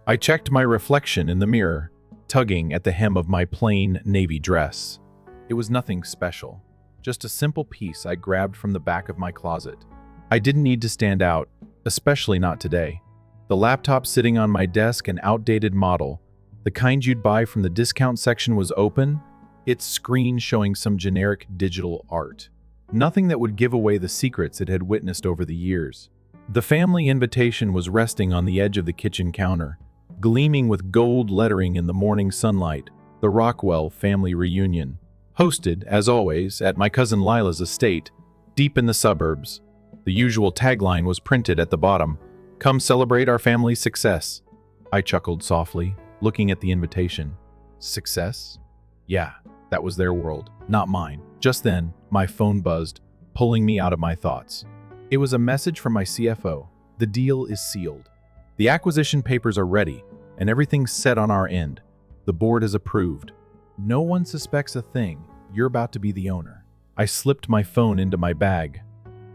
I checked my reflection in the mirror, tugging at the hem of my plain navy dress. It was nothing special, just a simple piece I grabbed from the back of my closet. I didn't need to stand out, especially not today. The laptop sitting on my desk, an outdated model, the kind you'd buy from the discount section, was open, its screen showing some generic digital art. Nothing that would give away the secrets it had witnessed over the years. The family invitation was resting on the edge of the kitchen counter, gleaming with gold lettering in the morning sunlight, the Rockwell family reunion. Hosted, as always, at my cousin Lila's estate, deep in the suburbs. The usual tagline was printed at the bottom, "Come celebrate our family's success." I chuckled softly, looking at the invitation. Success? Yeah, that was their world, not mine. Just then, my phone buzzed, pulling me out of my thoughts. It was a message from my CFO. The deal is sealed. The acquisition papers are ready, and everything's set on our end. The board is approved. No one suspects a thing. You're about to be the owner. I slipped my phone into my bag,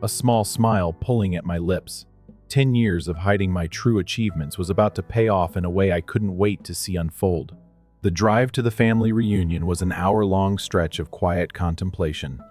a small smile pulling at my lips. 10 years of hiding my true achievements was about to pay off in a way I couldn't wait to see unfold. The drive to the family reunion was an hour-long stretch of quiet contemplation.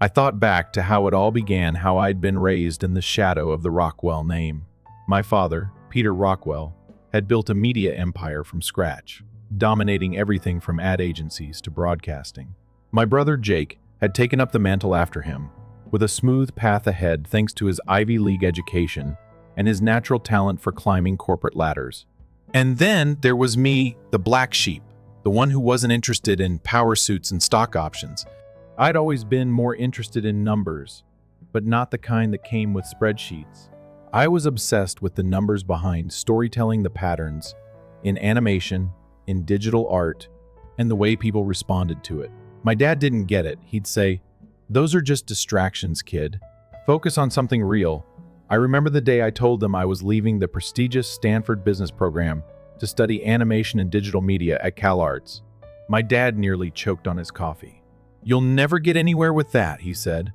I thought back to how it all began, how I'd been raised in the shadow of the Rockwell name. My father, Peter Rockwell, had built a media empire from scratch, dominating everything from ad agencies to broadcasting. My brother Jake had taken up the mantle after him, with a smooth path ahead thanks to his Ivy League education and his natural talent for climbing corporate ladders. And then there was me, the black sheep, the one who wasn't interested in power suits and stock options. I'd always been more interested in numbers, but not the kind that came with spreadsheets. I was obsessed with the numbers behind storytelling, the patterns, in animation, in digital art, and the way people responded to it. My dad didn't get it. He'd say, "Those are just distractions, kid. Focus on something real." I remember the day I told them I was leaving the prestigious Stanford business program to study animation and digital media at CalArts. My dad nearly choked on his coffee. "You'll never get anywhere with that," he said.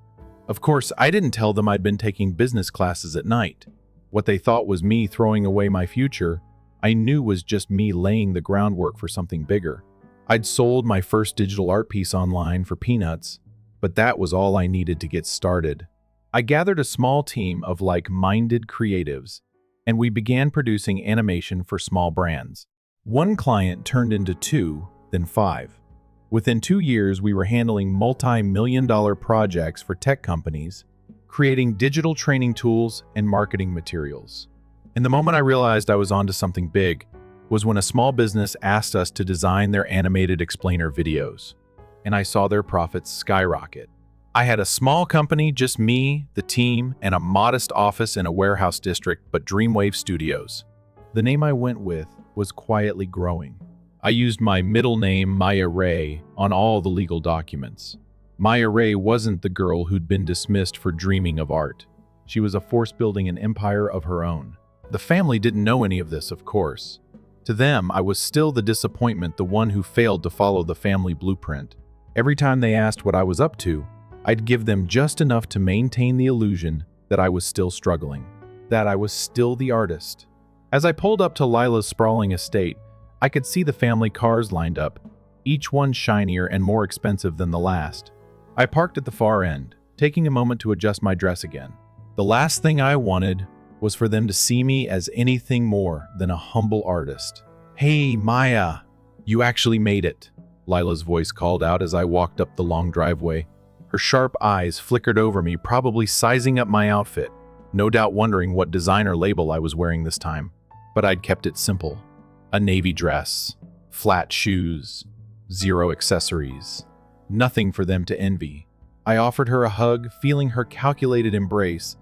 Of course, I didn't tell them I'd been taking business classes at night. What they thought was me throwing away my future, I knew was just me laying the groundwork for something bigger. I'd sold my first digital art piece online for peanuts, but that was all I needed to get started. I gathered a small team of like-minded creatives, and we began producing animation for small brands. One client turned into 2, then 5. Within 2 years, we were handling multi-million-dollar projects for tech companies, creating digital training tools and marketing materials. And the moment I realized I was onto something big was when a small business asked us to design their animated explainer videos, and I saw their profits skyrocket. I had a small company, just me, the team, and a modest office in a warehouse district, but Dreamwave Studios. The name I went with was quietly growing. I used my middle name, Maya Ray, on all the legal documents. Maya Ray wasn't the girl who'd been dismissed for dreaming of art. She was a force building an empire of her own. The family didn't know any of this, of course. To them, I was still the disappointment, the one who failed to follow the family blueprint. Every time they asked what I was up to, I'd give them just enough to maintain the illusion that I was still struggling, that I was still the artist. As I pulled up to Lila's sprawling estate, I could see the family cars lined up, each one shinier and more expensive than the last. I parked at the far end, taking a moment to adjust my dress again. The last thing I wanted was for them to see me as anything more than a humble artist. "Hey, Maya, you actually made it," Lila's voice called out as I walked up the long driveway. Her sharp eyes flickered over me, probably sizing up my outfit, no doubt wondering what designer label I was wearing this time. But I'd kept it simple. A navy dress, flat shoes, 0 accessories. Nothing for them to envy. I offered her a hug, feeling her calculated embrace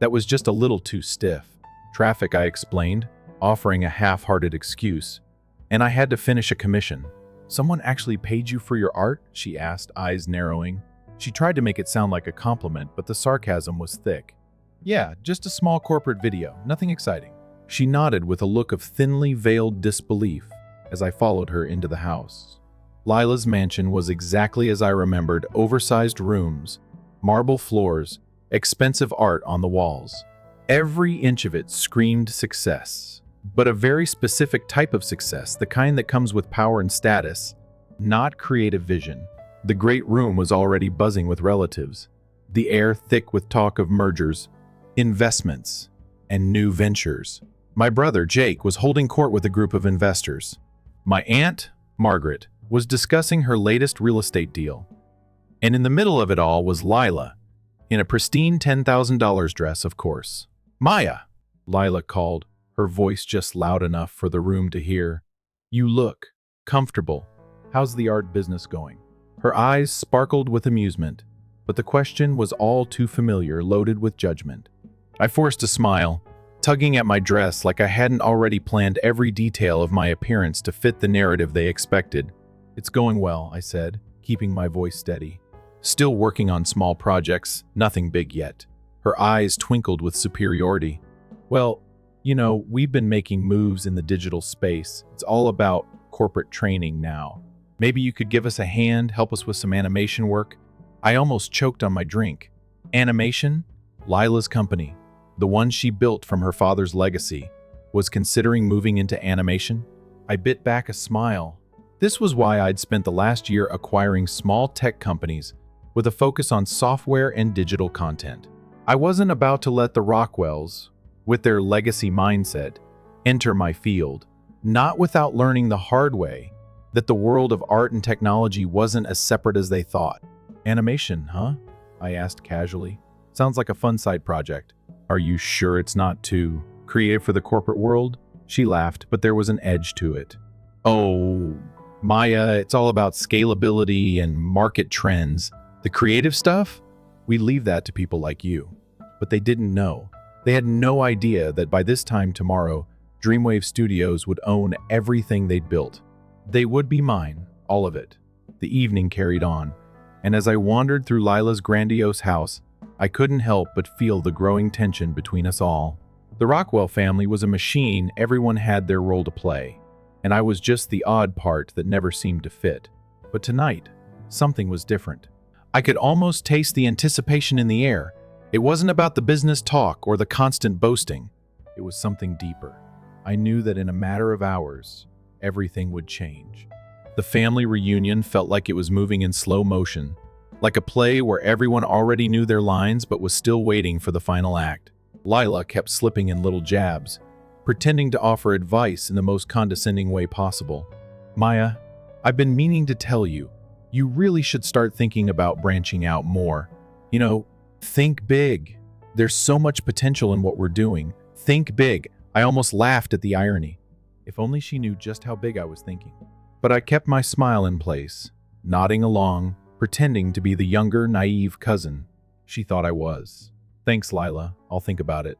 that was just a little too stiff. "Traffic," I explained, offering a half-hearted excuse. "And I had to finish a commission." "Someone actually paid you for your art?" she asked, eyes narrowing. She tried to make it sound like a compliment, but the sarcasm was thick. "Yeah, just a small corporate video, nothing exciting." She nodded with a look of thinly veiled disbelief as I followed her into the house. Lila's mansion was exactly as I remembered: oversized rooms, marble floors, expensive art on the walls. Every inch of it screamed success. but a very specific type of success, the kind that comes with power and status, not creative vision. The great room was already buzzing with relatives, the air thick with talk of mergers, investments, and new ventures. My brother, Jake, was holding court with a group of investors. My aunt, Margaret, was discussing her latest real estate deal. And in the middle of it all was Lila, in a pristine $10,000 dress, of course. "Maya," Lila called, her voice just loud enough for the room to hear. "You look comfortable. How's the art business going?" Her eyes sparkled with amusement, but the question was all too familiar, loaded with judgment. I forced a smile, tugging at my dress like I hadn't already planned every detail of my appearance to fit the narrative they expected. "It's going well," I said, keeping my voice steady. "Still working on small projects, nothing big yet." Her eyes twinkled with superiority. "Well, we've been making moves in the digital space. It's all about corporate training now. Maybe you could give us a hand, help us with some animation work." I almost choked on my drink. Animation? Lila's company, the one she built from her father's legacy, was considering moving into animation? I bit back a smile. This was why I'd spent the last year acquiring small tech companies with a focus on software and digital content. I wasn't about to let the Rockwells, with their legacy mindset, enter my field, not without learning the hard way that the world of art and technology wasn't as separate as they thought. "Animation, huh?" I asked casually. "Sounds like a fun side project. Are you sure it's not too creative for the corporate world?" She laughed, but there was an edge to it. "Oh, Maya, it's all about scalability and market trends. The creative stuff? We leave that to people like you." But they didn't know. They had no idea that by this time tomorrow, Dreamwave Studios would own everything they'd built. They would be mine, all of it. The evening carried on, and as I wandered through Lila's grandiose house, I couldn't help but feel the growing tension between us all. The Rockwell family was a machine, everyone had their role to play, and I was just the odd part that never seemed to fit. But tonight, something was different. I could almost taste the anticipation in the air. It wasn't about the business talk or the constant boasting. It was something deeper. I knew that in a matter of hours, everything would change. The family reunion felt like it was moving in slow motion, like a play where everyone already knew their lines but was still waiting for the final act. Lila kept slipping in little jabs, pretending to offer advice in the most condescending way possible. "Maya, I've been meaning to tell you, you really should start thinking about branching out more. Think big. There's so much potential in what we're doing. Think big." I almost laughed at the irony. If only she knew just how big I was thinking. But I kept my smile in place, nodding along, pretending to be the younger, naive cousin she thought I was. "Thanks, Lila. I'll think about it."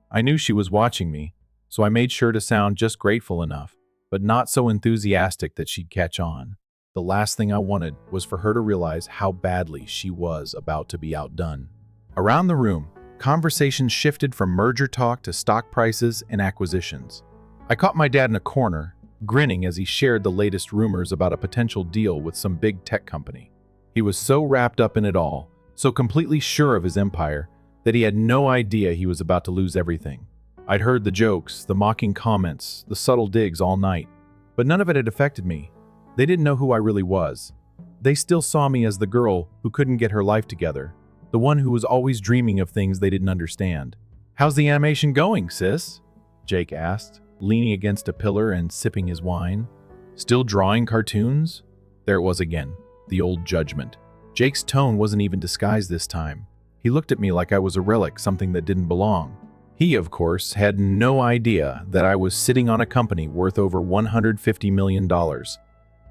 I knew she was watching me, so I made sure to sound just grateful enough, but not so enthusiastic that she'd catch on. The last thing I wanted was for her to realize how badly she was about to be outdone. Around the room, conversations shifted from merger talk to stock prices and acquisitions. I caught my dad in a corner, grinning as he shared the latest rumors about a potential deal with some big tech company. He was so wrapped up in it all, so completely sure of his empire, that he had no idea he was about to lose everything. I'd heard the jokes, the mocking comments, the subtle digs all night, but none of it had affected me. They didn't know who I really was. They still saw me as the girl who couldn't get her life together, the one who was always dreaming of things they didn't understand. "How's the animation going, sis?" Jake asked, leaning against a pillar and sipping his wine. "Still drawing cartoons?" There it was again, the old judgment. Jake's tone wasn't even disguised this time. He looked at me like I was a relic, something that didn't belong. He, of course, had no idea that I was sitting on a company worth over $150 million,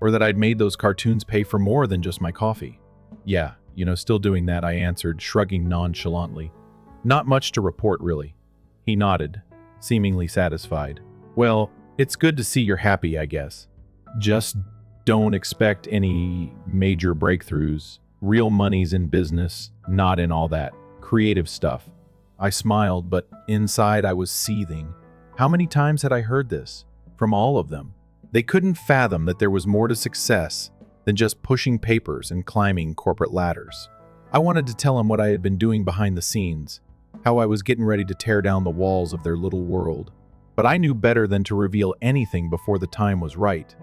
or that I'd made those cartoons pay for more than just my coffee. "Yeah, still doing that," I answered, shrugging nonchalantly. "Not much to report, really." He nodded, seemingly satisfied. "Well, it's good to see you're happy, I guess. Just don't expect any major breakthroughs. Real money's in business, not in all that creative stuff." I smiled, but inside I was seething. How many times had I heard this? From all of them. They couldn't fathom that there was more to success than just pushing papers and climbing corporate ladders. I wanted to tell them what I had been doing behind the scenes, how I was getting ready to tear down the walls of their little world. But I knew better than to reveal anything before the time was right.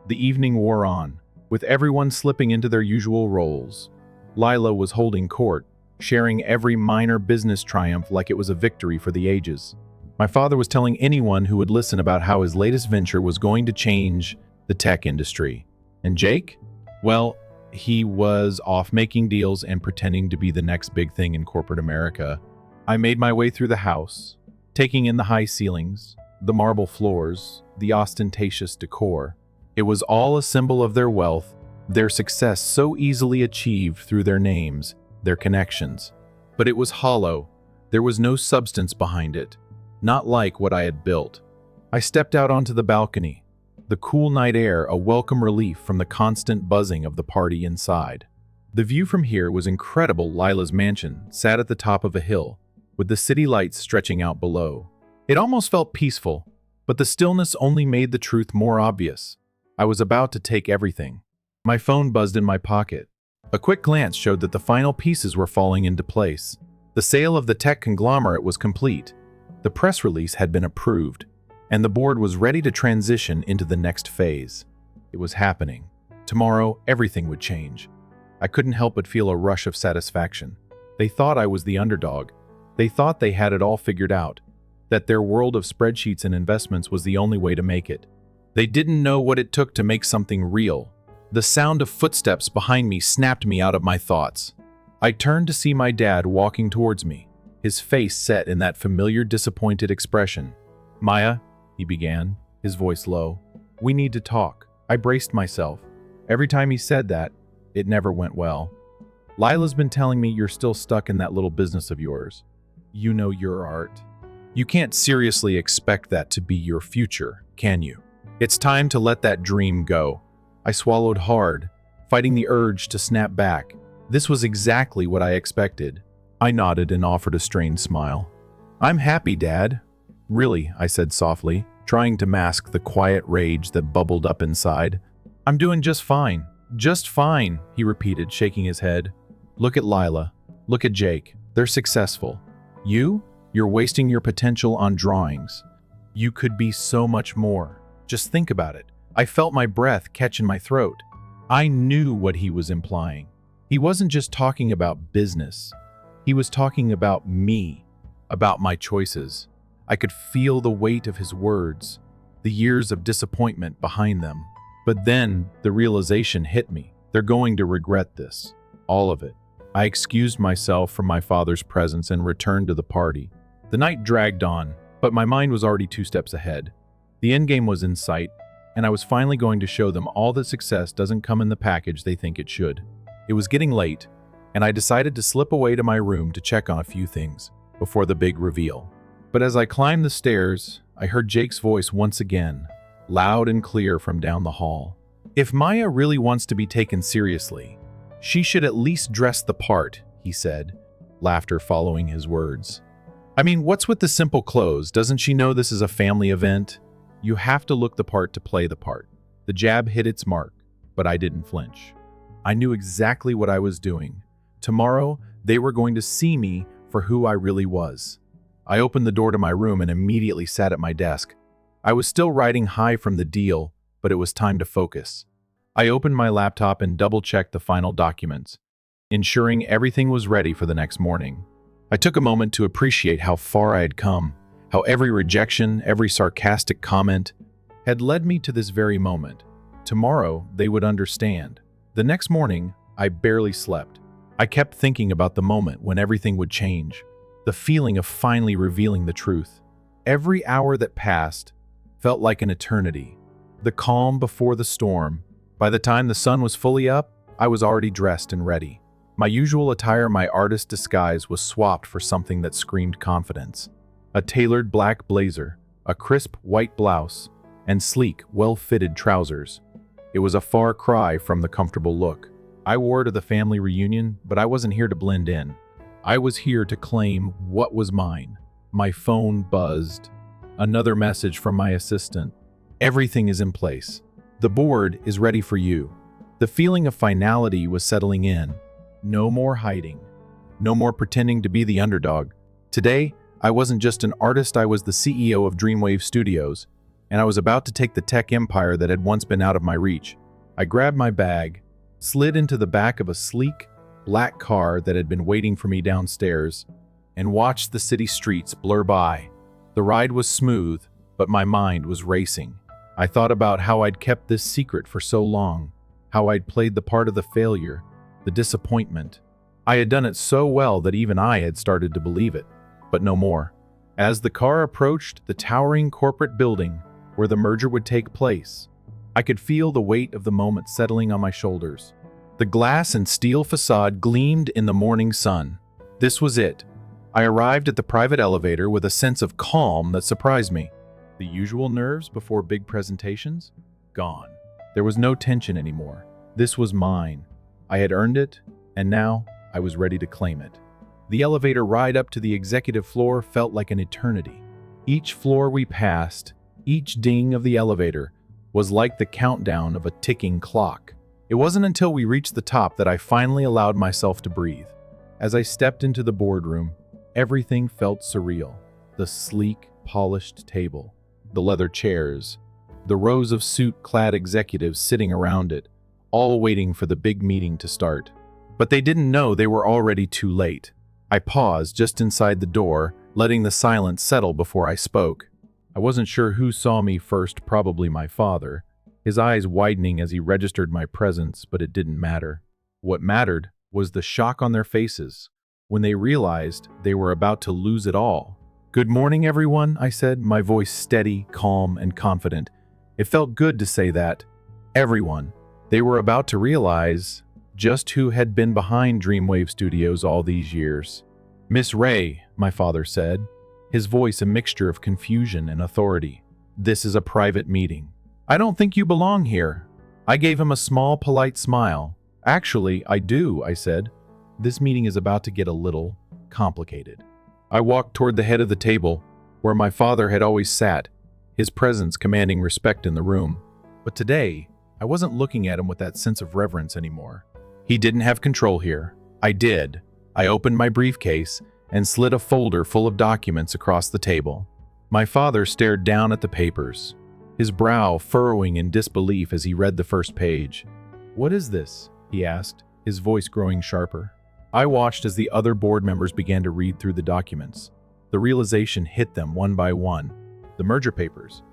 The evening wore on, with everyone slipping into their usual roles. Lila was holding court, sharing every minor business triumph like it was a victory for the ages. My father was telling anyone who would listen about how his latest venture was going to change the tech industry. And Jake? Well, he was off making deals and pretending to be the next big thing in corporate America. I made my way through the house, taking in the high ceilings, the marble floors, the ostentatious decor. It was all a symbol of their wealth, their success so easily achieved through their names, their connections. But it was hollow. There was no substance behind it, not like what I had built. I stepped out onto the balcony, the cool night air a welcome relief from the constant buzzing of the party inside. The view from here was incredible. Lila's mansion sat at the top of a hill, with the city lights stretching out below. It almost felt peaceful, but the stillness only made the truth more obvious. I was about to take everything. My phone buzzed in my pocket. A quick glance showed that the final pieces were falling into place. The sale of the tech conglomerate was complete. The press release had been approved, and the board was ready to transition into the next phase. It was happening. Tomorrow, everything would change. I couldn't help but feel a rush of satisfaction. They thought I was the underdog. They thought they had it all figured out, that their world of spreadsheets and investments was the only way to make it. They didn't know what it took to make something real. The sound of footsteps behind me snapped me out of my thoughts. I turned to see my dad walking towards me, his face set in that familiar disappointed expression. "Maya," he began, his voice low, "we need to talk." I braced myself. Every time he said that, it never went well. "Lila's been telling me you're still stuck in that little business of yours. You know your art. You can't seriously expect that to be your future, can you? It's time to let that dream go." I swallowed hard, fighting the urge to snap back. This was exactly what I expected. I nodded and offered a strained smile. "I'm happy, Dad." "Really," I said softly, trying to mask the quiet rage that bubbled up inside. "I'm doing just fine. Just fine," he repeated, shaking his head. "Look at Lila. Look at Jake. They're successful. You're wasting your potential on drawings. You could be so much more. Just think about it." I felt my breath catch in my throat. I knew what he was implying. He wasn't just talking about business. He was talking about me, about my choices. I could feel the weight of his words, the years of disappointment behind them. But then the realization hit me. They're going to regret this. All of it. I excused myself from my father's presence and returned to the party. The night dragged on, but my mind was already 2 steps ahead. The endgame was in sight, and I was finally going to show them all that success doesn't come in the package they think it should. It was getting late, and I decided to slip away to my room to check on a few things before the big reveal. But as I climbed the stairs, I heard Jake's voice once again, loud and clear from down the hall. "If Maya really wants to be taken seriously, she should at least dress the part," he said, laughter following his words. "I mean, what's with the simple clothes? Doesn't she know this is a family event? You have to look the part to play the part." The jab hit its mark, but I didn't flinch. I knew exactly what I was doing. Tomorrow, they were going to see me for who I really was. I opened the door to my room and immediately sat at my desk. I was still riding high from the deal, but it was time to focus. I opened my laptop and double-checked the final documents, ensuring everything was ready for the next morning. I took a moment to appreciate how far I had come, how every rejection, every sarcastic comment had led me to this very moment. Tomorrow, they would understand. The next morning, I barely slept. I kept thinking about the moment when everything would change, the feeling of finally revealing the truth. Every hour that passed felt like an eternity. The calm before the storm. By the time the sun was fully up, I was already dressed and ready. My usual attire, my artist disguise, was swapped for something that screamed confidence. A tailored black blazer, a crisp white blouse, and sleek, well-fitted trousers. It was a far cry from the comfortable look I wore to the family reunion, but I wasn't here to blend in. I was here to claim what was mine. My phone buzzed. Another message from my assistant. "Everything is in place. The board is ready for you." The feeling of finality was settling in. No more hiding. No more pretending to be the underdog. Today, I wasn't just an artist, I was the CEO of Dreamwave Studios, and I was about to take the tech empire that had once been out of my reach. I grabbed my bag, slid into the back of a sleek, black car that had been waiting for me downstairs, and watched the city streets blur by. The ride was smooth, but my mind was racing. I thought about how I'd kept this secret for so long, how I'd played the part of the failure, the disappointment. I had done it so well that even I had started to believe it, but no more. As the car approached the towering corporate building where the merger would take place, I could feel the weight of the moment settling on my shoulders. The glass and steel facade gleamed in the morning sun. This was it. I arrived at the private elevator with a sense of calm that surprised me. The usual nerves before big presentations? Gone. There was no tension anymore. This was mine. I had earned it, and now I was ready to claim it. The elevator ride up to the executive floor felt like an eternity. Each floor we passed, each ding of the elevator, was like the countdown of a ticking clock. It wasn't until we reached the top that I finally allowed myself to breathe. As I stepped into the boardroom, everything felt surreal. The sleek, polished table, the leather chairs, the rows of suit-clad executives sitting around it, all waiting for the big meeting to start. But they didn't know they were already too late. I paused just inside the door, letting the silence settle before I spoke. I wasn't sure who saw me first, probably my father, his eyes widening as he registered my presence, but it didn't matter. What mattered was the shock on their faces when they realized they were about to lose it all. "Good morning, everyone," I said, my voice steady, calm, and confident. It felt good to say that. Everyone. They were about to realize just who had been behind Dreamwave Studios all these years. "Miss Ray," my father said, his voice a mixture of confusion and authority. "This is a private meeting. I don't think you belong here." I gave him a small, polite smile. "Actually, I do," I said. "This meeting is about to get a little complicated." I walked toward the head of the table, where my father had always sat, his presence commanding respect in the room. But today, I wasn't looking at him with that sense of reverence anymore. He didn't have control here. I did. I opened my briefcase and slid a folder full of documents across the table. My father stared down at the papers, his brow furrowing in disbelief as he read the first page. "What is this?" he asked, his voice growing sharper. I watched as the other board members began to read through the documents. The realization hit them one by one. The merger papers,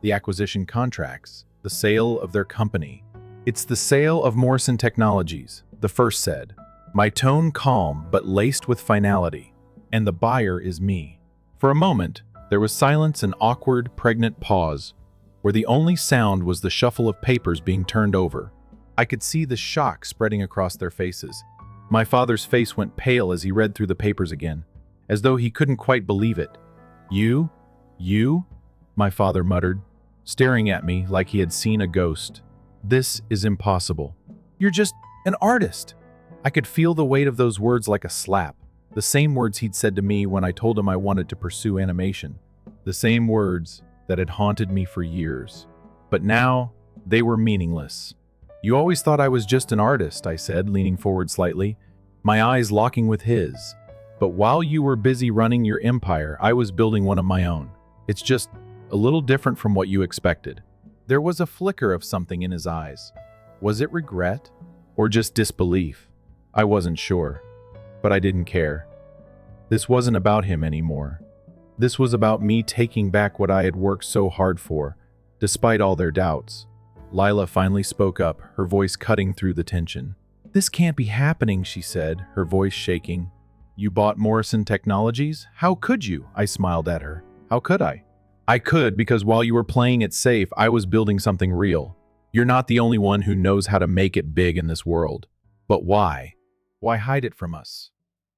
the acquisition contracts, the sale of their company. "It's the sale of Morrison Technologies," the first said, my tone calm but laced with finality. "And the buyer is me." For a moment, there was silence, an awkward, pregnant pause, where the only sound was the shuffle of papers being turned over. I could see the shock spreading across their faces. My father's face went pale as he read through the papers again, as though he couldn't quite believe it. You? My father muttered, staring at me like he had seen a ghost. "This is impossible. You're just an artist." I could feel the weight of those words like a slap, the same words he'd said to me when I told him I wanted to pursue animation, the same words that had haunted me for years. But now, they were meaningless. "You always thought I was just an artist," I said, leaning forward slightly, my eyes locking with his. "But while you were busy running your empire, I was building one of my own. It's just a little different from what you expected." There was a flicker of something in his eyes. Was it regret or just disbelief? I wasn't sure, but I didn't care. This wasn't about him anymore. This was about me taking back what I had worked so hard for, despite all their doubts. Lila finally spoke up, her voice cutting through the tension. "This can't be happening," she said, her voice shaking. "You bought Morrison Technologies? How could you?" I smiled at her. "How could I?" "I could because while you were playing it safe, I was building something real. You're not the only one who knows how to make it big in this world. But why? Why hide it from us?"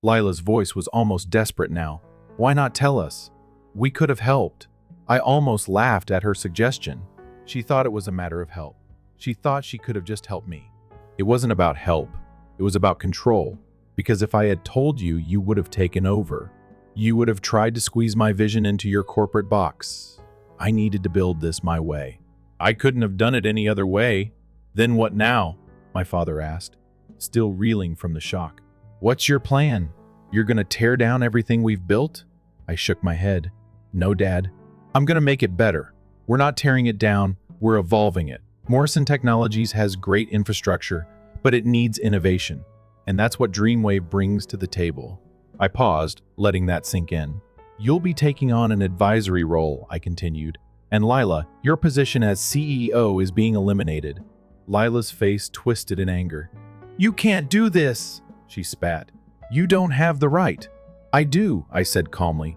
Lila's voice was almost desperate now. "Why not tell us? We could have helped." I almost laughed at her suggestion. She thought it was a matter of help. She thought she could have just helped me. It wasn't about help. It was about control. Because if I had told you, you would have taken over. You would have tried to squeeze my vision into your corporate box. I needed to build this my way. I couldn't have done it any other way. "Then what now?" my father asked, still reeling from the shock. "What's your plan? You're going to tear down everything we've built?" I shook my head. No, Dad. I'm going to make it better. We're not tearing it down, we're evolving it. Morrison Technologies has great infrastructure, but it needs innovation. And that's what Dreamwave brings to the table. I paused, letting that sink in. You'll be taking on an advisory role, I continued. And Lila, your position as CEO is being eliminated. Lila's face twisted in anger. You can't do this, she spat. You don't have the right. I do, I said calmly.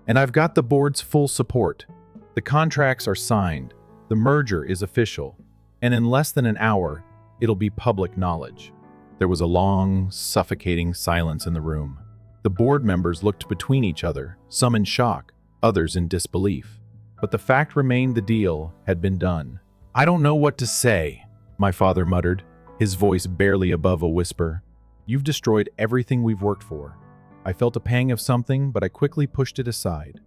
And I've got the board's full support. The contracts are signed. The merger is official. And in less than an hour, it'll be public knowledge. There was a long, suffocating silence in the room. The board members looked between each other, some in shock, others in disbelief. But the fact remained the deal had been done. I don't know what to say, my father muttered, his voice barely above a whisper. You've destroyed everything we've worked for. I felt a pang of something, but I quickly pushed it aside.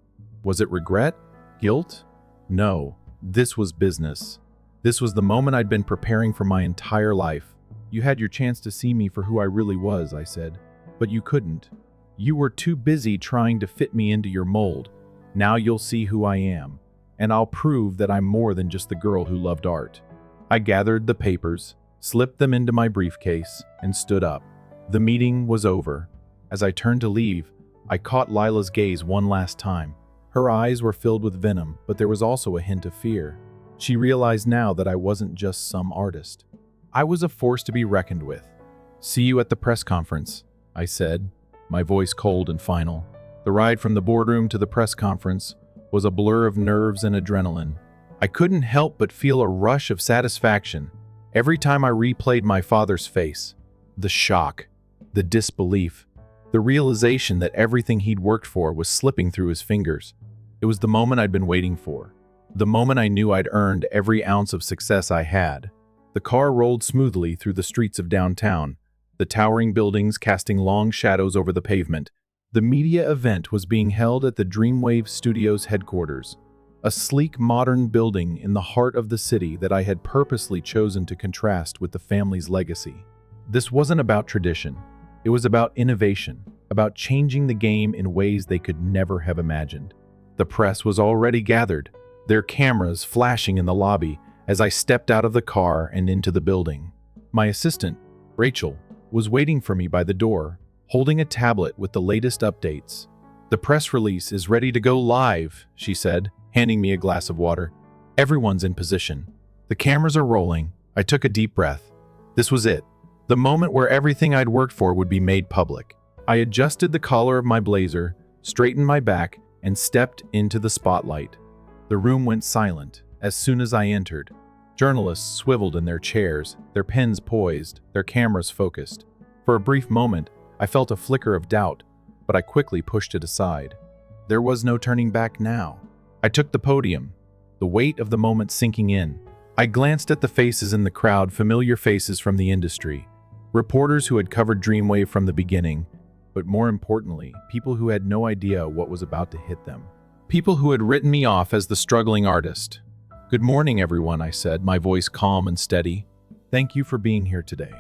Was it regret? Guilt? No, this was business. This was the moment I'd been preparing for my entire life. You had your chance to see me for who I really was, I said. But you couldn't. You were too busy trying to fit me into your mold. Now you'll see who I am, and I'll prove that I'm more than just the girl who loved art. I gathered the papers, slipped them into my briefcase, and stood up. The meeting was over. As I turned to leave, I caught Lila's gaze one last time. Her eyes were filled with venom, but there was also a hint of fear. She realized now that I wasn't just some artist. I was a force to be reckoned with. See you at the press conference, I said, my voice cold and final. The ride from the boardroom to the press conference was a blur of nerves and adrenaline. I couldn't help but feel a rush of satisfaction every time I replayed my father's face. The shock, the disbelief, the realization that everything he'd worked for was slipping through his fingers. It was the moment I'd been waiting for. The moment I knew I'd earned every ounce of success I had. The car rolled smoothly through the streets of downtown, the towering buildings casting long shadows over the pavement. The media event was being held at the Dreamwave Studios headquarters, a sleek modern building in the heart of the city that I had purposely chosen to contrast with the family's legacy. This wasn't about tradition. It was about innovation, about changing the game in ways they could never have imagined. The press was already gathered, their cameras flashing in the lobby as I stepped out of the car and into the building. My assistant, Rachel, was waiting for me by the door, holding a tablet with the latest updates. The press release is ready to go live, she said, handing me a glass of water. Everyone's in position. The cameras are rolling. I took a deep breath. This was it. The moment where everything I'd worked for would be made public. I adjusted the collar of my blazer, straightened my back, and stepped into the spotlight. The room went silent as soon as I entered. Journalists swiveled in their chairs, their pens poised, their cameras focused. For a brief moment, I felt a flicker of doubt, but I quickly pushed it aside. There was no turning back now. I took the podium, the weight of the moment sinking in. I glanced at the faces in the crowd, familiar faces from the industry. Reporters who had covered Dreamwave from the beginning, but more importantly, people who had no idea what was about to hit them. People who had written me off as the struggling artist. Good morning, everyone, I said, my voice calm and steady. Thank you for being here today.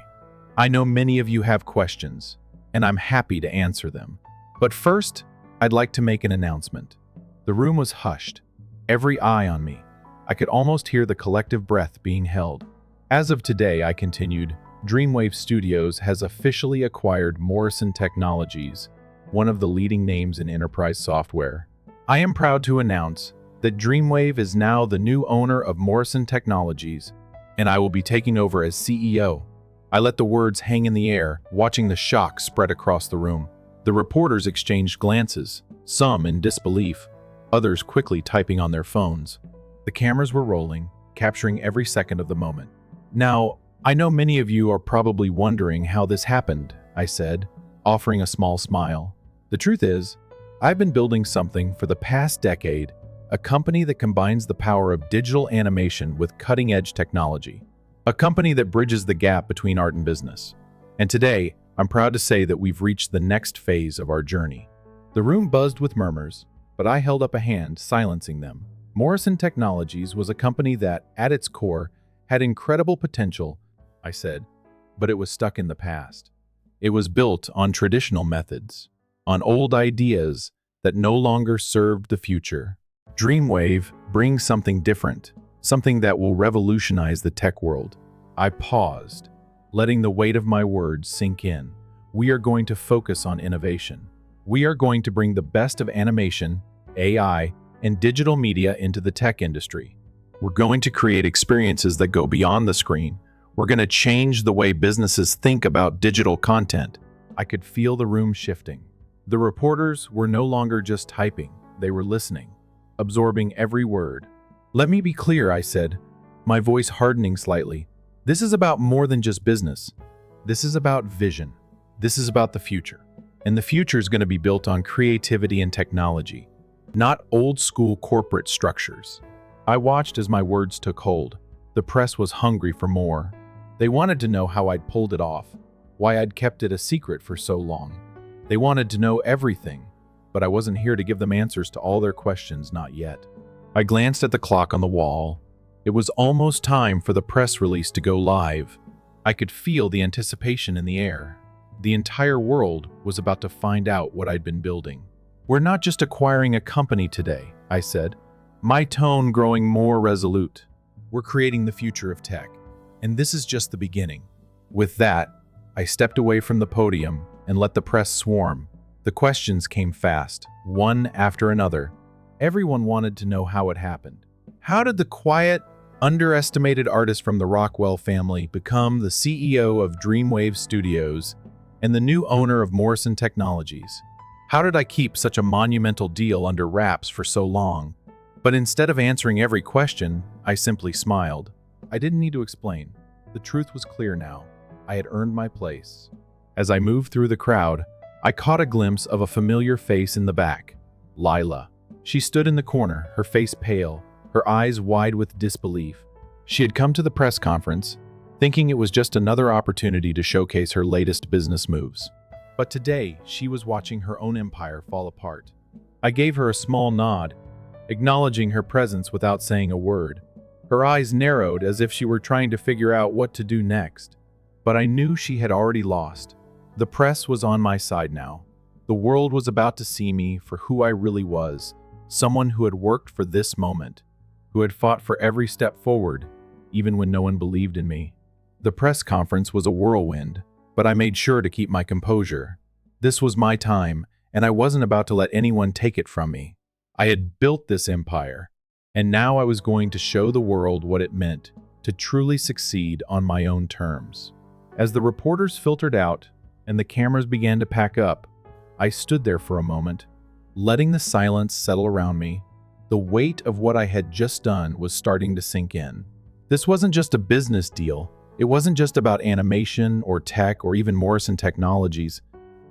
I know many of you have questions, and I'm happy to answer them. But first, I'd like to make an announcement. The room was hushed, every eye on me. I could almost hear the collective breath being held. As of today, I continued, Dreamwave Studios has officially acquired Morrison Technologies, one of the leading names in enterprise software. I am proud to announce that Dreamwave is now the new owner of Morrison Technologies, and I will be taking over as CEO. I let the words hang in the air, watching the shock spread across the room. The reporters exchanged glances, some in disbelief, others quickly typing on their phones. The cameras were rolling, capturing every second of the moment. Now, I know many of you are probably wondering how this happened, I said, offering a small smile. The truth is, I've been building something for the past decade, a company that combines the power of digital animation with cutting-edge technology, a company that bridges the gap between art and business. And today, I'm proud to say that we've reached the next phase of our journey. The room buzzed with murmurs, but I held up a hand, silencing them. Morrison Technologies was a company that, at its core, had incredible potential, I said, but it was stuck in the past. It was built on traditional methods, on old ideas, that no longer served the future. Dreamwave brings something different, something that will revolutionize the tech world. I paused, letting the weight of my words sink in. We are going to focus on innovation. We are going to bring the best of animation, AI, and digital media into the tech industry. We're going to create experiences that go beyond the screen. We're going to change the way businesses think about digital content. I could feel the room shifting. The reporters were no longer just typing, they were listening, absorbing every word. "Let me be clear," I said, my voice hardening slightly. "This is about more than just business. This is about vision. This is about the future. And the future is going to be built on creativity and technology, not old-school corporate structures." I watched as my words took hold. The press was hungry for more. They wanted to know how I'd pulled it off, why I'd kept it a secret for so long. They wanted to know everything, but I wasn't here to give them answers to all their questions, not yet. I glanced at the clock on the wall. It was almost time for the press release to go live. I could feel the anticipation in the air. The entire world was about to find out what I'd been building. "We're not just acquiring a company today," I said, my tone growing more resolute. "We're creating the future of tech, and this is just the beginning." With that, I stepped away from the podium and let the press swarm. The questions came fast, one after another. Everyone wanted to know how it happened. How did the quiet, underestimated artist from the Rockwell family become the CEO of Dreamwave Studios and the new owner of Morrison Technologies? How did I keep such a monumental deal under wraps for so long? But instead of answering every question, I simply smiled. I didn't need to explain. The truth was clear now. I had earned my place. As I moved through the crowd, I caught a glimpse of a familiar face in the back. Lila. She stood in the corner, her face pale, her eyes wide with disbelief. She had come to the press conference, thinking it was just another opportunity to showcase her latest business moves. But today, she was watching her own empire fall apart. I gave her a small nod, acknowledging her presence without saying a word. Her eyes narrowed as if she were trying to figure out what to do next. But I knew she had already lost. The press was on my side now. The world was about to see me for who I really was, someone who had worked for this moment, who had fought for every step forward, even when no one believed in me. The press conference was a whirlwind, but I made sure to keep my composure. This was my time, and I wasn't about to let anyone take it from me. I had built this empire, and now I was going to show the world what it meant to truly succeed on my own terms. As the reporters filtered out and the cameras began to pack up, I stood there for a moment, letting the silence settle around me. The weight of what I had just done was starting to sink in. This wasn't just a business deal. It wasn't just about animation or tech or even Morrison Technologies.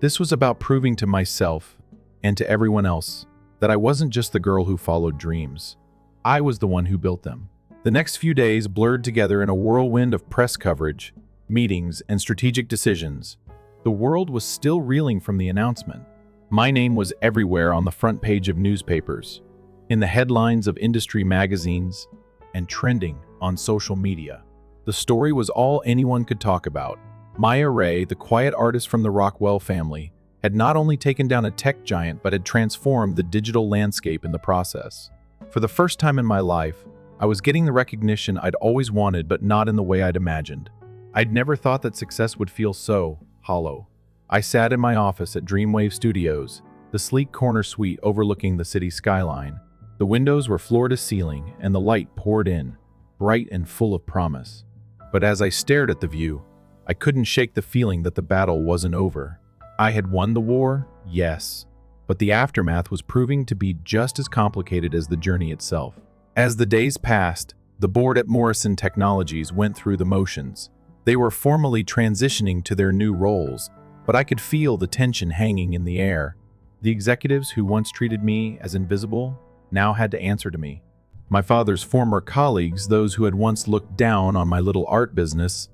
This was about proving to myself and to everyone else that I wasn't just the girl who followed dreams. I was the one who built them. The next few days blurred together in a whirlwind of press coverage, meetings, and strategic decisions. The world was still reeling from the announcement. My name was everywhere on the front page of newspapers, in the headlines of industry magazines, and trending on social media. The story was all anyone could talk about. Maya Ray, the quiet artist from the Rockwell family, had not only taken down a tech giant but had transformed the digital landscape in the process. For the first time in my life, I was getting the recognition I'd always wanted, but not in the way I'd imagined. I'd never thought that success would feel so hollow. I sat in my office at Dreamwave Studios, the sleek corner suite overlooking the city skyline. The windows were floor to ceiling, and the light poured in, bright and full of promise. But as I stared at the view, I couldn't shake the feeling that the battle wasn't over. I had won the war, yes, but the aftermath was proving to be just as complicated as the journey itself. As the days passed, the board at Morrison Technologies went through the motions. They were formally transitioning to their new roles, but I could feel the tension hanging in the air. The executives who once treated me as invisible now had to answer to me. My father's former colleagues, those who had once looked down on my little art business,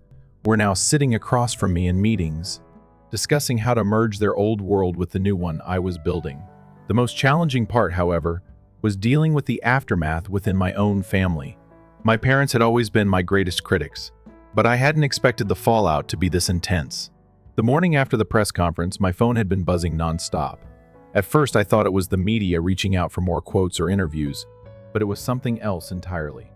were now sitting across from me in meetings, discussing how to merge their old world with the new one I was building. The most challenging part, however, was dealing with the aftermath within my own family. My parents had always been my greatest critics, but I hadn't expected the fallout to be this intense. The morning after the press conference, my phone had been buzzing nonstop. At first, I thought it was the media reaching out for more quotes or interviews, but it was something else entirely.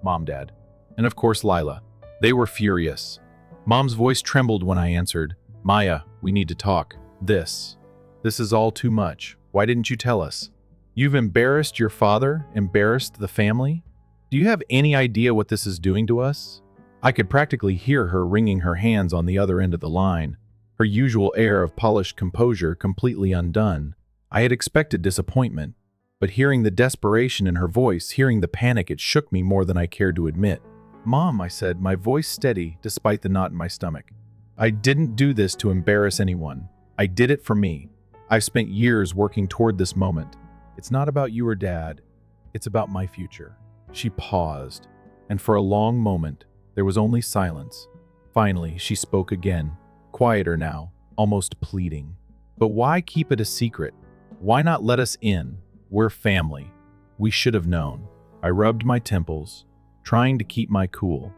Mom, Dad, and of course Lila. They were furious. Mom's voice trembled when I answered, "Maya, we need to talk. This is all too much. Why didn't you tell us? You've embarrassed your father, embarrassed the family? Do you have any idea what this is doing to us?" I could practically hear her wringing her hands on the other end of the line, her usual air of polished composure completely undone. I had expected disappointment, but hearing the desperation in her voice, hearing the panic, it shook me more than I cared to admit. "Mom," I said, my voice steady despite the knot in my stomach. "I didn't do this to embarrass anyone. I did it for me. I've spent years working toward this moment. It's not about you or Dad. It's about my future." She paused, and for a long moment, there was only silence. Finally, she spoke again, quieter now, almost pleading. "But why keep it a secret? Why not let us in? We're family. We should have known." I rubbed my temples, trying to keep my cool.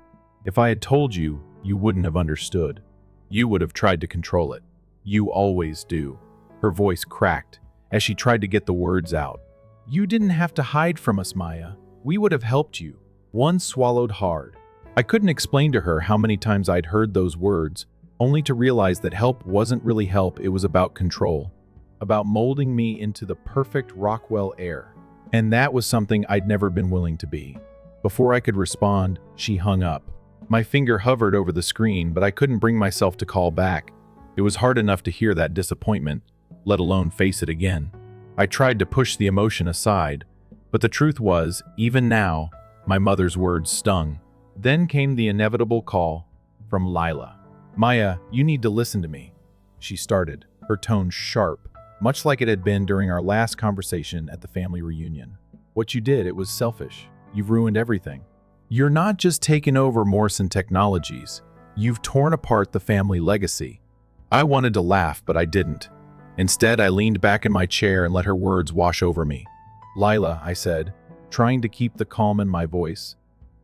"If I had told you, you wouldn't have understood. You would have tried to control it. You always do." Her voice cracked as she tried to get the words out. "You didn't have to hide from us, Maya. We would have helped you." One swallowed hard. I couldn't explain to her how many times I'd heard those words, only to realize that help wasn't really help. It was about control, about molding me into the perfect Rockwell heir. And that was something I'd never been willing to be. Before I could respond, she hung up. My finger hovered over the screen, but I couldn't bring myself to call back. It was hard enough to hear that disappointment, let alone face it again. I tried to push the emotion aside, but the truth was, even now, my mother's words stung. Then came the inevitable call from Lila. "Maya, you need to listen to me," she started, her tone sharp, much like it had been during our last conversation at the family reunion. "What you did, it was selfish. You've ruined everything. You're not just taken over Morrison Technologies. You've torn apart the family legacy." I wanted to laugh, but I didn't. Instead, I leaned back in my chair and let her words wash over me. "Lila," I said, trying to keep the calm in my voice,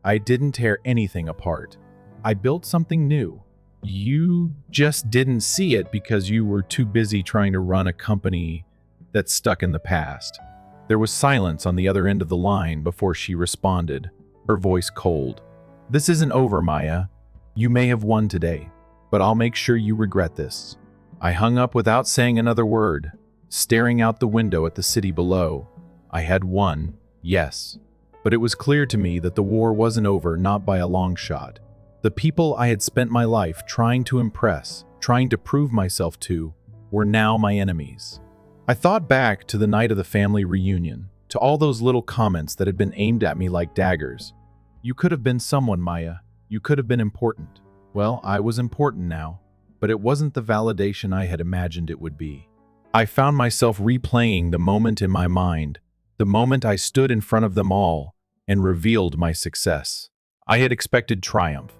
"I didn't tear anything apart. I built something new. You just didn't see it because you were too busy trying to run a company that's stuck in the past." There was silence on the other end of the line before she responded, her voice cold. "This isn't over, Maya. You may have won today, but I'll make sure you regret this." I hung up without saying another word, staring out the window at the city below. I had won, yes, but it was clear to me that the war wasn't over, not by a long shot. The people I had spent my life trying to impress, trying to prove myself to, were now my enemies. I thought back to the night of the family reunion, to all those little comments that had been aimed at me like daggers. "You could have been someone, Maya. You could have been important." Well, I was important now, but it wasn't the validation I had imagined it would be. I found myself replaying the moment in my mind, the moment I stood in front of them all and revealed my success. I had expected triumph.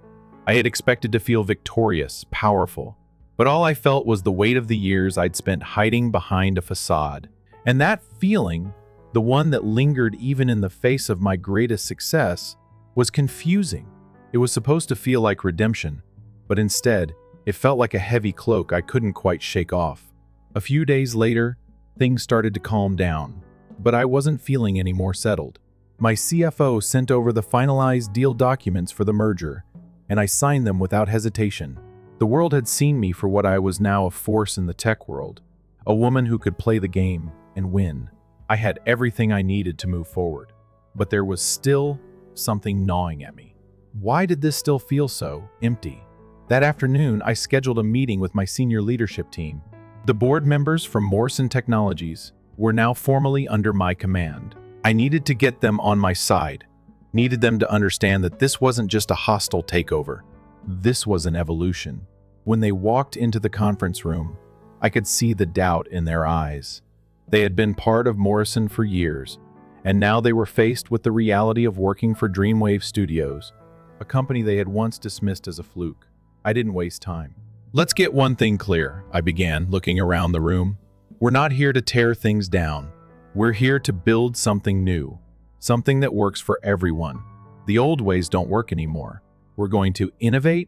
I had expected to feel victorious, powerful. But all I felt was the weight of the years I'd spent hiding behind a facade. And that feeling, the one that lingered even in the face of my greatest success, was confusing. It was supposed to feel like redemption, but instead, it felt like a heavy cloak I couldn't quite shake off. A few days later, things started to calm down, but I wasn't feeling any more settled. My CFO sent over the finalized deal documents for the merger, and I signed them without hesitation. The world had seen me for what I was now, a force in the tech world, a woman who could play the game and win. I had everything I needed to move forward, but there was still something gnawing at me. Why did this still feel so empty? That afternoon, I scheduled a meeting with my senior leadership team. The board members from Morrison Technologies were now formally under my command. I needed to get them on my side, needed them to understand that this wasn't just a hostile takeover. This was an evolution. When they walked into the conference room, I could see the doubt in their eyes. They had been part of Morrison for years, and now they were faced with the reality of working for Dreamwave Studios, a company they had once dismissed as a fluke. I didn't waste time. "Let's get one thing clear," I began, looking around the room. "We're not here to tear things down. We're here to build something new, something that works for everyone. The old ways don't work anymore. We're going to innovate,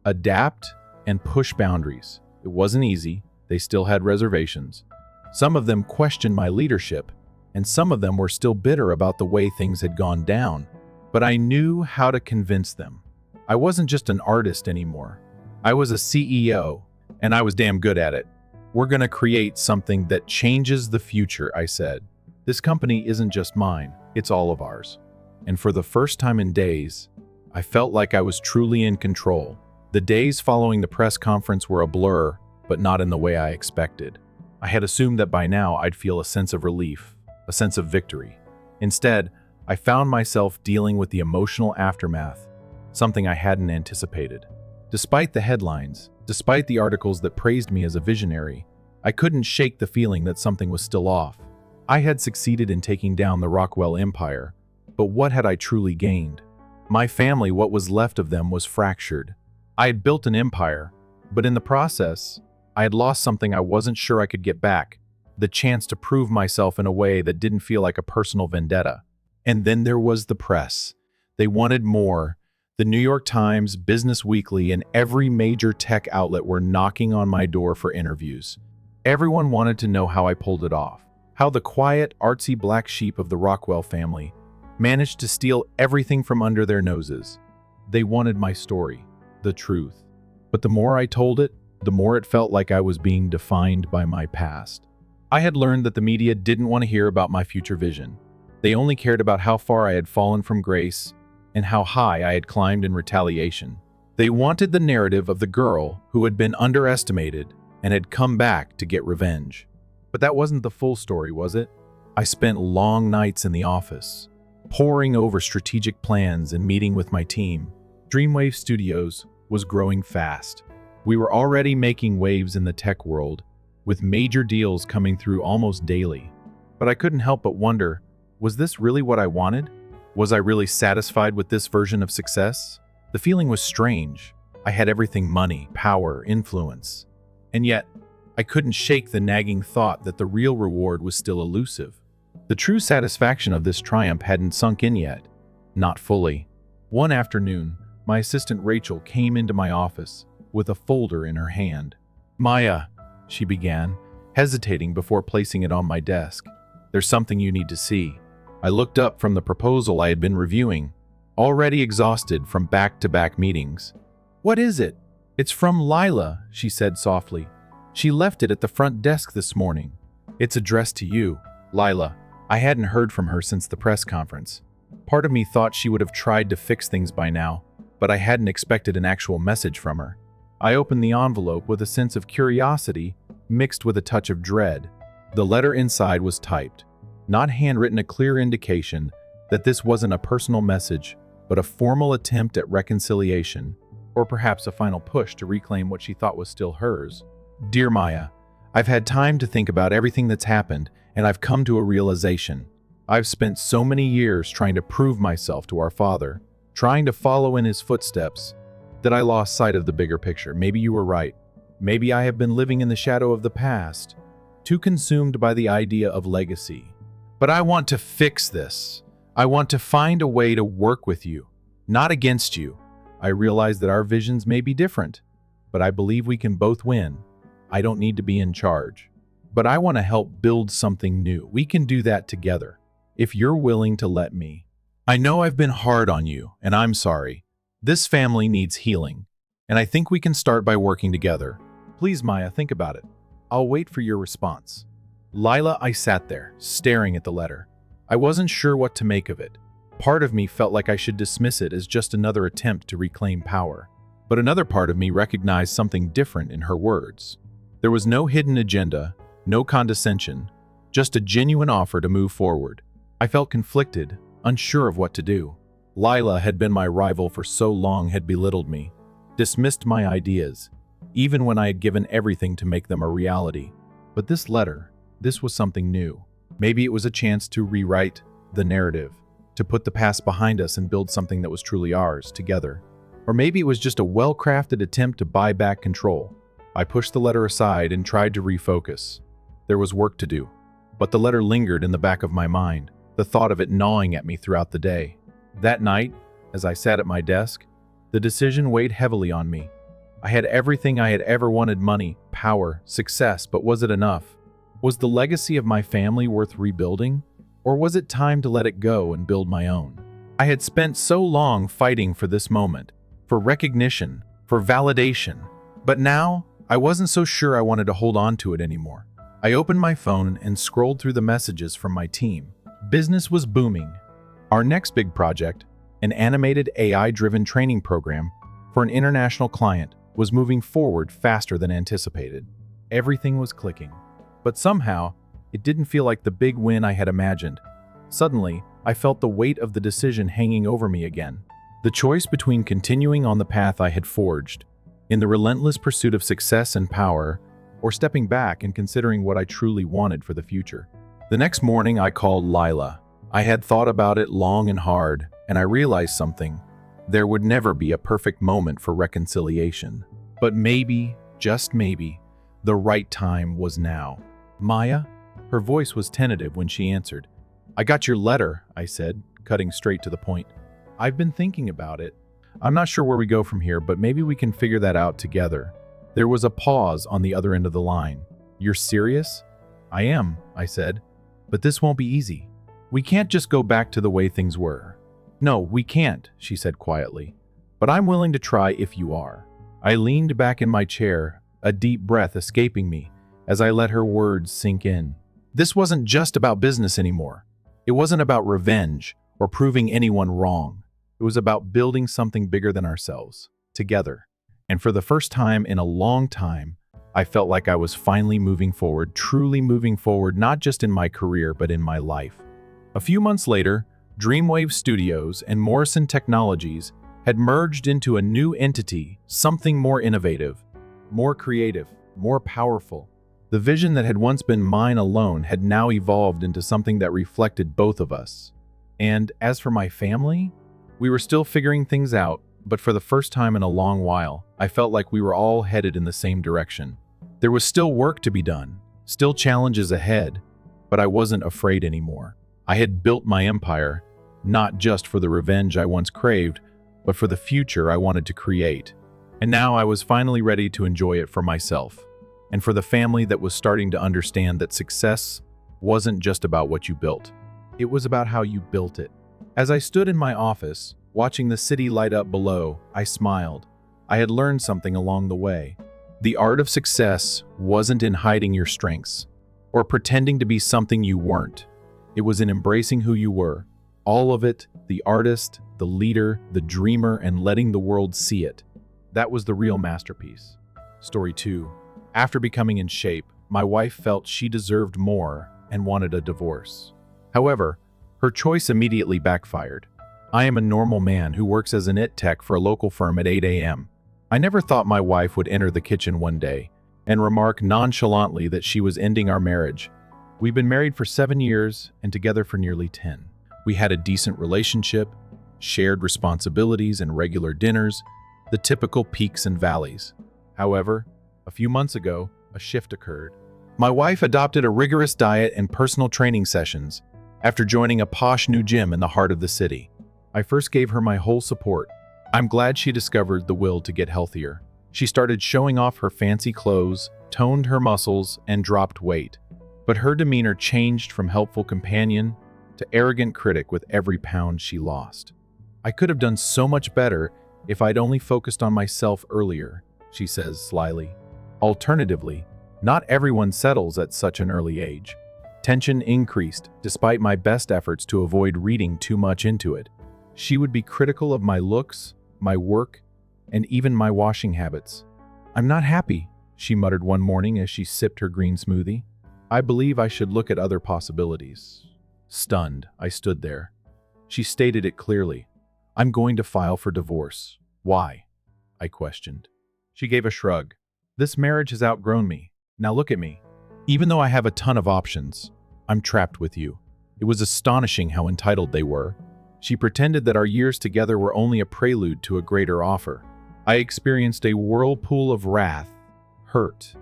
adapt, and push boundaries." It wasn't easy. They still had reservations. Some of them questioned my leadership, and some of them were still bitter about the way things had gone down. But I knew how to convince them. I wasn't just an artist anymore. I was a CEO, and I was damn good at it. We're going to create something that changes the future, I said. This company isn't just mine, it's all of ours. And for the first time in days, I felt like I was truly in control. The days following the press conference were a blur, but not in the way I expected. I had assumed that by now I'd feel a sense of relief, a sense of victory. Instead, I found myself dealing with the emotional aftermath, something I hadn't anticipated. Despite the headlines, despite the articles that praised me as a visionary, I couldn't shake the feeling that something was still off. I had succeeded in taking down the Rockwell empire, but what had I truly gained? My family, what was left of them, was fractured. I had built an empire, but in the process, I had lost something I wasn't sure I could get back, the chance to prove myself in a way that didn't feel like a personal vendetta. And then there was the press. They wanted more. The New York Times, Business Weekly, and every major tech outlet were knocking on my door for interviews. Everyone wanted to know how I pulled it off, how the quiet, artsy black sheep of the Rockwell family managed to steal everything from under their noses. They wanted my story, the truth. But the more I told it, the more it felt like I was being defined by my past. I had learned that the media didn't want to hear about my future vision. They only cared about how far I had fallen from grace and how high I had climbed in retaliation. They wanted the narrative of the girl who had been underestimated and had come back to get revenge. But that wasn't the full story, was it? I spent long nights in the office, poring over strategic plans and meeting with my team. Dreamwave Studios was growing fast. We were already making waves in the tech world, with major deals coming through almost daily. But I couldn't help but wonder, was this really what I wanted? Was I really satisfied with this version of success? The feeling was strange. I had everything: money, power, influence. And yet, I couldn't shake the nagging thought that the real reward was still elusive. The true satisfaction of this triumph hadn't sunk in yet. Not fully. One afternoon, my assistant Rachel came into my office with a folder in her hand. "Maya," she began, hesitating before placing it on my desk. "There's something you need to see." I looked up from the proposal I had been reviewing, already exhausted from back-to-back meetings. "What is it?" "It's from Lila," she said softly. "She left it at the front desk this morning. It's addressed to you, Lila." I hadn't heard from her since the press conference. Part of me thought she would have tried to fix things by now, but I hadn't expected an actual message from her. I opened the envelope with a sense of curiosity mixed with a touch of dread. The letter inside was typed, not handwritten, a clear indication that this wasn't a personal message, but a formal attempt at reconciliation, or perhaps a final push to reclaim what she thought was still hers. "Dear Maya, I've had time to think about everything that's happened, and I've come to a realization. I've spent so many years trying to prove myself to our father, trying to follow in his footsteps, that I lost sight of the bigger picture. Maybe you were right. Maybe I have been living in the shadow of the past, too consumed by the idea of legacy. But I want to fix this. I want to find a way to work with you, not against you. I realize that our visions may be different, but I believe we can both win. I don't need to be in charge. But I want to help build something new. We can do that together, if you're willing to let me. I know I've been hard on you, and I'm sorry. This family needs healing, and I think we can start by working together. Please, Maya, think about it. I'll wait for your response." Lila, I sat there, staring at the letter. I wasn't sure what to make of it. Part of me felt like I should dismiss it as just another attempt to reclaim power. But another part of me recognized something different in her words. There was no hidden agenda, no condescension, just a genuine offer to move forward. I felt conflicted, unsure of what to do. Lila had been my rival for so long, had belittled me, dismissed my ideas, even when I had given everything to make them a reality. But this letter, this was something new. Maybe it was a chance to rewrite the narrative, to put the past behind us and build something that was truly ours, together. Or maybe it was just a well-crafted attempt to buy back control. I pushed the letter aside and tried to refocus. There was work to do, but the letter lingered in the back of my mind, the thought of it gnawing at me throughout the day. That night, as I sat at my desk, the decision weighed heavily on me. I had everything I had ever wanted: money, power, success, but was it enough? Was the legacy of my family worth rebuilding? Or was it time to let it go and build my own? I had spent so long fighting for this moment, for recognition, for validation. But now, I wasn't so sure I wanted to hold on to it anymore. I opened my phone and scrolled through the messages from my team. Business was booming. Our next big project, an animated AI-driven training program for an international client, was moving forward faster than anticipated. Everything was clicking. But somehow, it didn't feel like the big win I had imagined. Suddenly, I felt the weight of the decision hanging over me again. The choice between continuing on the path I had forged, in the relentless pursuit of success and power, or stepping back and considering what I truly wanted for the future. The next morning, I called Lila. I had thought about it long and hard, and I realized something. There would never be a perfect moment for reconciliation. But maybe, just maybe, the right time was now. Maya? Her voice was tentative when she answered. I got your letter, I said, cutting straight to the point. I've been thinking about it. I'm not sure where we go from here, but maybe we can figure that out together. There was a pause on the other end of the line. You're serious? I am, I said. But this won't be easy. We can't just go back to the way things were. No, we can't, she said quietly. But I'm willing to try if you are. I leaned back in my chair, a deep breath escaping me as I let her words sink in. This wasn't just about business anymore. It wasn't about revenge or proving anyone wrong. It was about building something bigger than ourselves, together. And for the first time in a long time, I felt like I was finally moving forward, truly moving forward, not just in my career, but in my life. A few months later, Dreamwave Studios and Morrison Technologies had merged into a new entity, something more innovative, more creative, more powerful. The vision that had once been mine alone had now evolved into something that reflected both of us. And as for my family, we were still figuring things out, but for the first time in a long while, I felt like we were all headed in the same direction. There was still work to be done, still challenges ahead, but I wasn't afraid anymore. I had built my empire, not just for the revenge I once craved, but for the future I wanted to create. And now I was finally ready to enjoy it for myself, and for the family that was starting to understand that success wasn't just about what you built. It was about how you built it. As I stood in my office, watching the city light up below, I smiled. I had learned something along the way. The art of success wasn't in hiding your strengths, or pretending to be something you weren't. It was in embracing who you were. All of it, the artist, the leader, the dreamer, and letting the world see it. That was the real masterpiece. Story 2. After becoming in shape, my wife felt she deserved more and wanted a divorce. However, her choice immediately backfired. I am a normal man who works as an IT tech for a local firm at 8 a.m. I never thought my wife would enter the kitchen one day and remark nonchalantly that she was ending our marriage. We've been married for 7 years and together for nearly 10. We had a decent relationship, shared responsibilities and regular dinners, the typical peaks and valleys. However, a few months ago, a shift occurred. My wife adopted a rigorous diet and personal training sessions after joining a posh new gym in the heart of the city. I first gave her my whole support. I'm glad she discovered the will to get healthier. She started showing off her fancy clothes, toned her muscles, and dropped weight. But her demeanor changed from helpful companion to arrogant critic with every pound she lost. I could have done so much better if I'd only focused on myself earlier, she says slyly. Alternatively, not everyone settles at such an early age. Tension increased despite my best efforts to avoid reading too much into it. She would be critical of my looks, my work, and even my washing habits. I'm not happy, she muttered one morning as she sipped her green smoothie. I believe I should look at other possibilities. Stunned, I stood there. She stated it clearly. I'm going to file for divorce. Why? I questioned. She gave a shrug. This marriage has outgrown me. Now look at me. Even though I have a ton of options, I'm trapped with you. It was astonishing how entitled they were. She pretended that our years together were only a prelude to a greater offer. I experienced a whirlpool of wrath, hurt,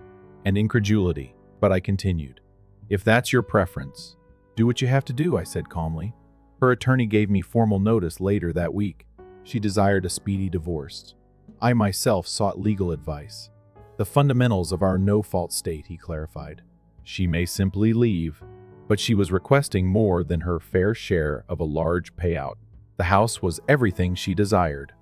and incredulity, but I continued. If that's your preference, do what you have to do, I said calmly. Her attorney gave me formal notice later that week. She desired a speedy divorce. I myself sought legal advice. The fundamentals of our no-fault state, he clarified. She may simply leave, but she was requesting more than her fair share of a large payout. The house was everything she desired,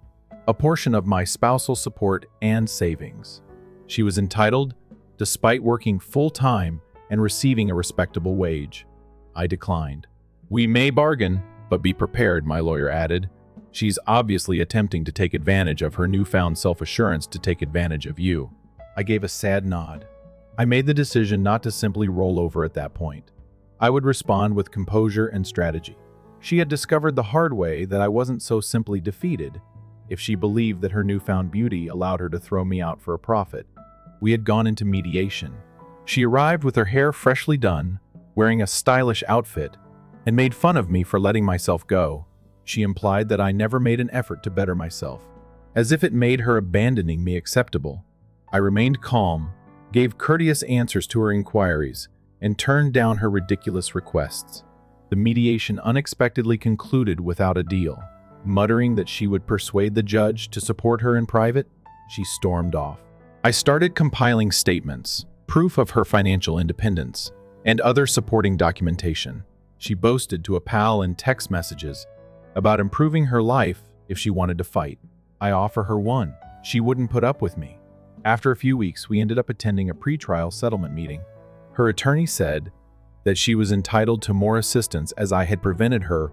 a portion of my spousal support and savings. She was entitled, despite working full-time and receiving a respectable wage. I declined. "We may bargain, but be prepared," my lawyer added. "She's obviously attempting to take advantage of her newfound self-assurance to take advantage of you." I gave a sad nod. I made the decision not to simply roll over at that point. I would respond with composure and strategy. She had discovered the hard way that I wasn't so simply defeated if she believed that her newfound beauty allowed her to throw me out for a profit. We had gone into mediation. She arrived with her hair freshly done, wearing a stylish outfit, and made fun of me for letting myself go. She implied that I never made an effort to better myself, as if it made her abandoning me acceptable. I remained calm, gave courteous answers to her inquiries, and turned down her ridiculous requests. The mediation unexpectedly concluded without a deal. Muttering that she would persuade the judge to support her in private, she stormed off. I started compiling statements, proof of her financial independence, and other supporting documentation. She boasted to a pal in text messages about improving her life if she wanted to fight. I offer her one. She wouldn't put up with me. After a few weeks, we ended up attending a pretrial settlement meeting. Her attorney said that she was entitled to more assistance as I had prevented her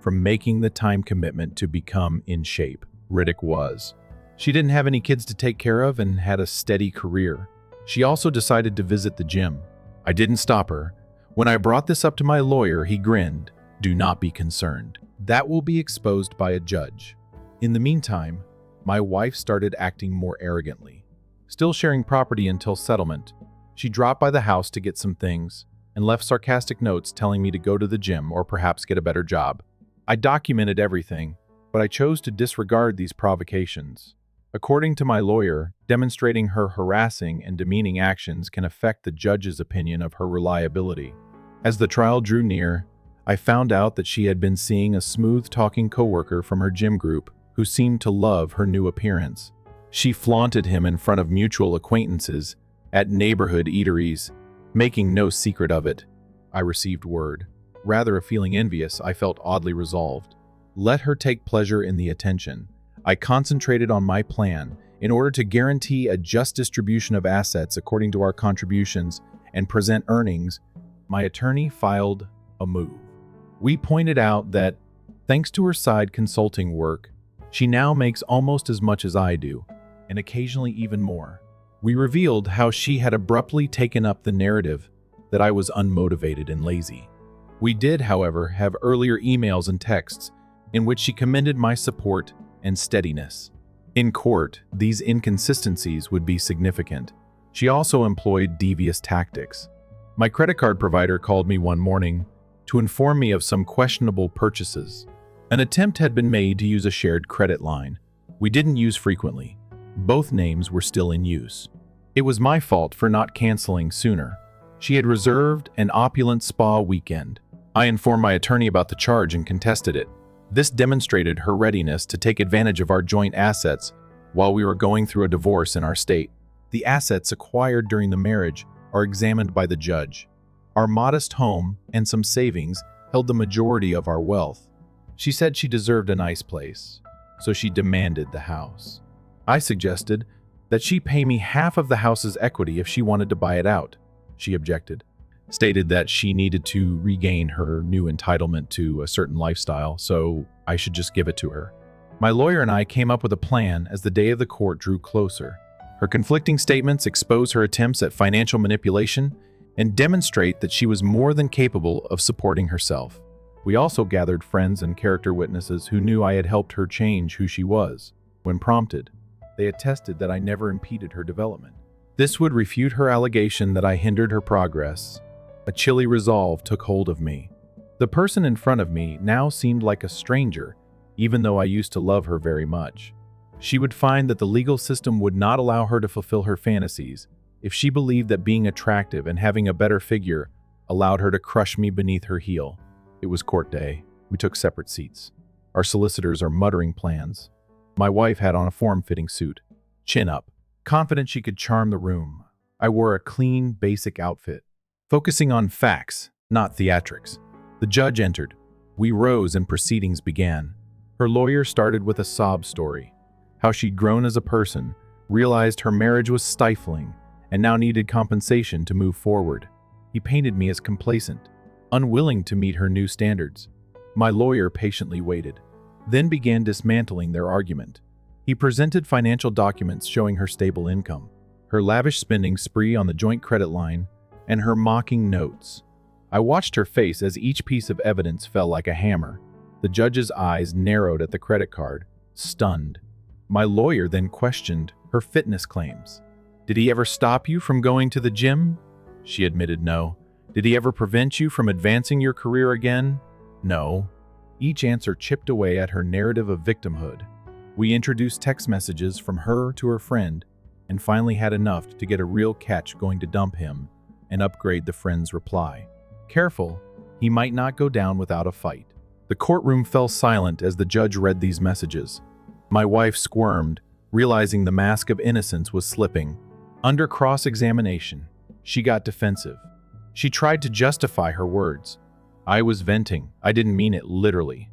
from making the time commitment to become in shape. Riddick was. She didn't have any kids to take care of and had a steady career. She also decided to visit the gym. I didn't stop her. When I brought this up to my lawyer, he grinned. "Do not be concerned. That will be exposed by a judge." In the meantime, my wife started acting more arrogantly. Still sharing property until settlement, she dropped by the house to get some things and left sarcastic notes telling me to go to the gym or perhaps get a better job. I documented everything, but I chose to disregard these provocations. According to my lawyer, demonstrating her harassing and demeaning actions can affect the judge's opinion of her reliability. As the trial drew near, I found out that she had been seeing a smooth-talking coworker from her gym group who seemed to love her new appearance. She flaunted him in front of mutual acquaintances at neighborhood eateries, making no secret of it. I received word. Rather of feeling envious, I felt oddly resolved. Let her take pleasure in the attention. I concentrated on my plan in order to guarantee a just distribution of assets according to our contributions and present earnings. My attorney filed a move. We pointed out that, thanks to her side consulting work, she now makes almost as much as I do, and occasionally even more. We revealed how she had abruptly taken up the narrative that I was unmotivated and lazy. We did, however, have earlier emails and texts in which she commended my support and steadiness. In court, these inconsistencies would be significant. She also employed devious tactics. My credit card provider called me one morning to inform me of some questionable purchases. An attempt had been made to use a shared credit line we didn't use frequently. Both names were still in use. It was my fault for not canceling sooner. She had reserved an opulent spa weekend. I informed my attorney about the charge and contested it. This demonstrated her readiness to take advantage of our joint assets while we were going through a divorce in our state. The assets acquired during the marriage are examined by the judge. Our modest home and some savings held the majority of our wealth. She said she deserved a nice place, so she demanded the house. I suggested that she pay me half of the house's equity if she wanted to buy it out. She objected, stated that she needed to regain her new entitlement to a certain lifestyle, so I should just give it to her. My lawyer and I came up with a plan as the day of the court drew closer. Her conflicting statements expose her attempts at financial manipulation and demonstrate that she was more than capable of supporting herself. We also gathered friends and character witnesses who knew I had helped her change who she was. When prompted, they attested that I never impeded her development. This would refute her allegation that I hindered her progress. A chilly resolve took hold of me. The person in front of me now seemed like a stranger, even though I used to love her very much. She would find that the legal system would not allow her to fulfill her fantasies if she believed that being attractive and having a better figure allowed her to crush me beneath her heel. It was court day. We took separate seats. Our solicitors are muttering plans. My wife had on a form-fitting suit, chin up, confident she could charm the room. I wore a clean, basic outfit, focusing on facts, not theatrics. The judge entered. We rose and proceedings began. Her lawyer started with a sob story, how she'd grown as a person, realized her marriage was stifling, and now needed compensation to move forward. He painted me as complacent, unwilling to meet her new standards. My lawyer patiently waited, then began dismantling their argument. He presented financial documents showing her stable income, her lavish spending spree on the joint credit line, and her mocking notes. I watched her face as each piece of evidence fell like a hammer. The judge's eyes narrowed at the credit card, stunned. My lawyer then questioned her fitness claims. Did he ever stop you from going to the gym? She admitted no. Did he ever prevent you from advancing your career again? No. Each answer chipped away at her narrative of victimhood. We introduced text messages from her to her friend, and finally had enough to get a real catch going to dump him and upgrade the friend's reply. Careful, he might not go down without a fight. The courtroom fell silent as the judge read these messages. My wife squirmed, realizing the mask of innocence was slipping. Under cross-examination, she got defensive. She tried to justify her words. I was venting. I didn't mean it literally.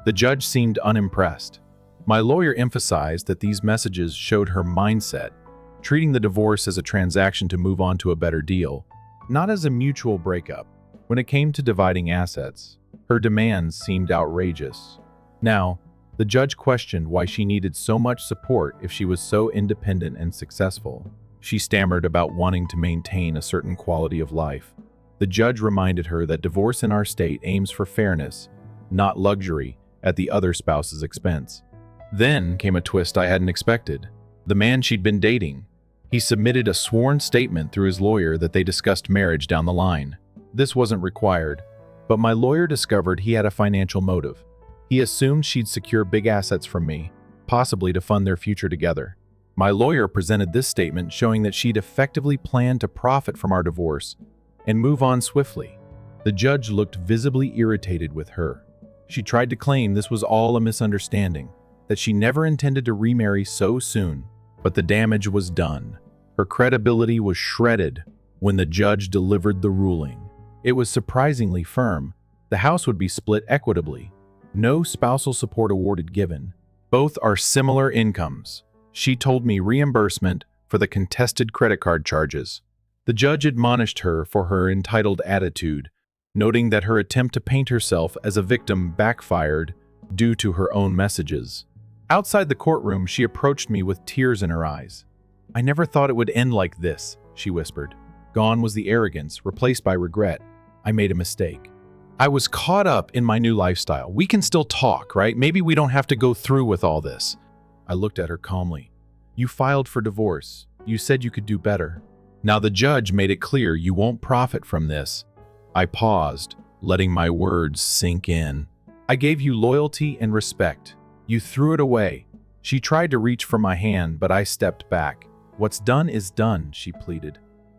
The judge seemed unimpressed. My lawyer emphasized that these messages showed her mindset, treating the divorce as a transaction to move on to a better deal, not as a mutual breakup. When it came to dividing assets, her demands seemed outrageous. Now, the judge questioned why she needed so much support if she was so independent and successful. She stammered about wanting to maintain a certain quality of life. The judge reminded her that divorce in our state aims for fairness, not luxury, at the other spouse's expense. Then came a twist I hadn't expected. The man she'd been dating. He submitted a sworn statement through his lawyer that they discussed marriage down the line. This wasn't required, but my lawyer discovered he had a financial motive. He assumed she'd secure big assets from me, possibly to fund their future together. My lawyer presented this statement showing that she'd effectively planned to profit from our divorce and move on swiftly. The judge looked visibly irritated with her. She tried to claim this was all a misunderstanding, that she never intended to remarry so soon, but the damage was done. Her credibility was shredded when the judge delivered the ruling. It was surprisingly firm. The house would be split equitably. No spousal support awarded given. Both are similar incomes. She told me reimbursement for the contested credit card charges. The judge admonished her for her entitled attitude, noting that her attempt to paint herself as a victim backfired due to her own messages. Outside the courtroom, she approached me with tears in her eyes. I never thought it would end like this, she whispered. Gone was the arrogance, replaced by regret. I made a mistake. I was caught up in my new lifestyle. We can still talk, right? Maybe we don't have to go through with all this. I looked at her calmly. You filed for divorce. You said you could do better. Now the judge made it clear you won't profit from this. I paused, letting my words sink in. I gave you loyalty and respect. You threw it away. She tried to reach for my hand, but I stepped back. What's done is done, she pleaded.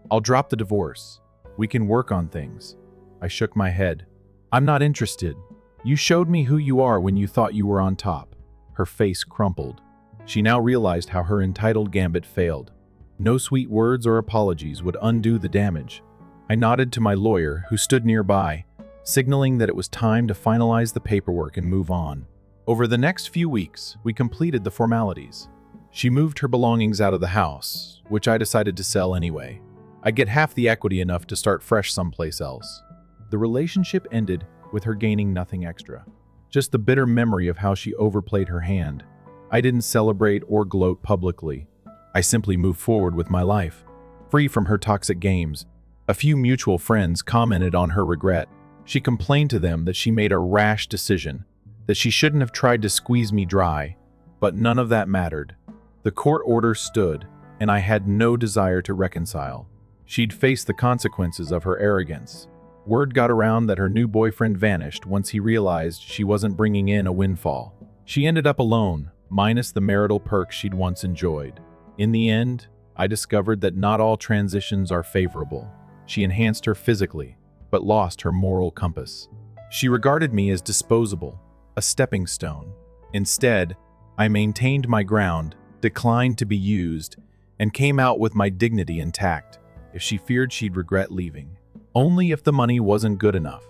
I'll drop the divorce. We can work on things. I shook my head. I'm not interested. You showed me who you are when you thought you were on top. Her face crumpled. She now realized how her entitled gambit failed. No sweet words or apologies would undo the damage. I nodded to my lawyer, who stood nearby, signaling that it was time to finalize the paperwork and move on. Over the next few weeks, we completed the formalities. She moved her belongings out of the house, which I decided to sell anyway. I'd get half the equity enough to start fresh someplace else. The relationship ended with her gaining nothing extra. Just the bitter memory of how she overplayed her hand. I didn't celebrate or gloat publicly. I simply moved forward with my life, free from her toxic games. A few mutual friends commented on her regret. She complained to them that she made a rash decision, that she shouldn't have tried to squeeze me dry, but none of that mattered. The court order stood, and I had no desire to reconcile. She'd face the consequences of her arrogance. Word got around that her new boyfriend vanished once he realized she wasn't bringing in a windfall. She ended up alone, minus the marital perks she'd once enjoyed. In the end, I discovered that not all transitions are favorable. She enhanced her physically, but lost her moral compass. She regarded me as disposable, a stepping stone. Instead, I maintained my ground, declined to be used, and came out with my dignity intact. If she feared she'd regret leaving, only if the money wasn't good enough.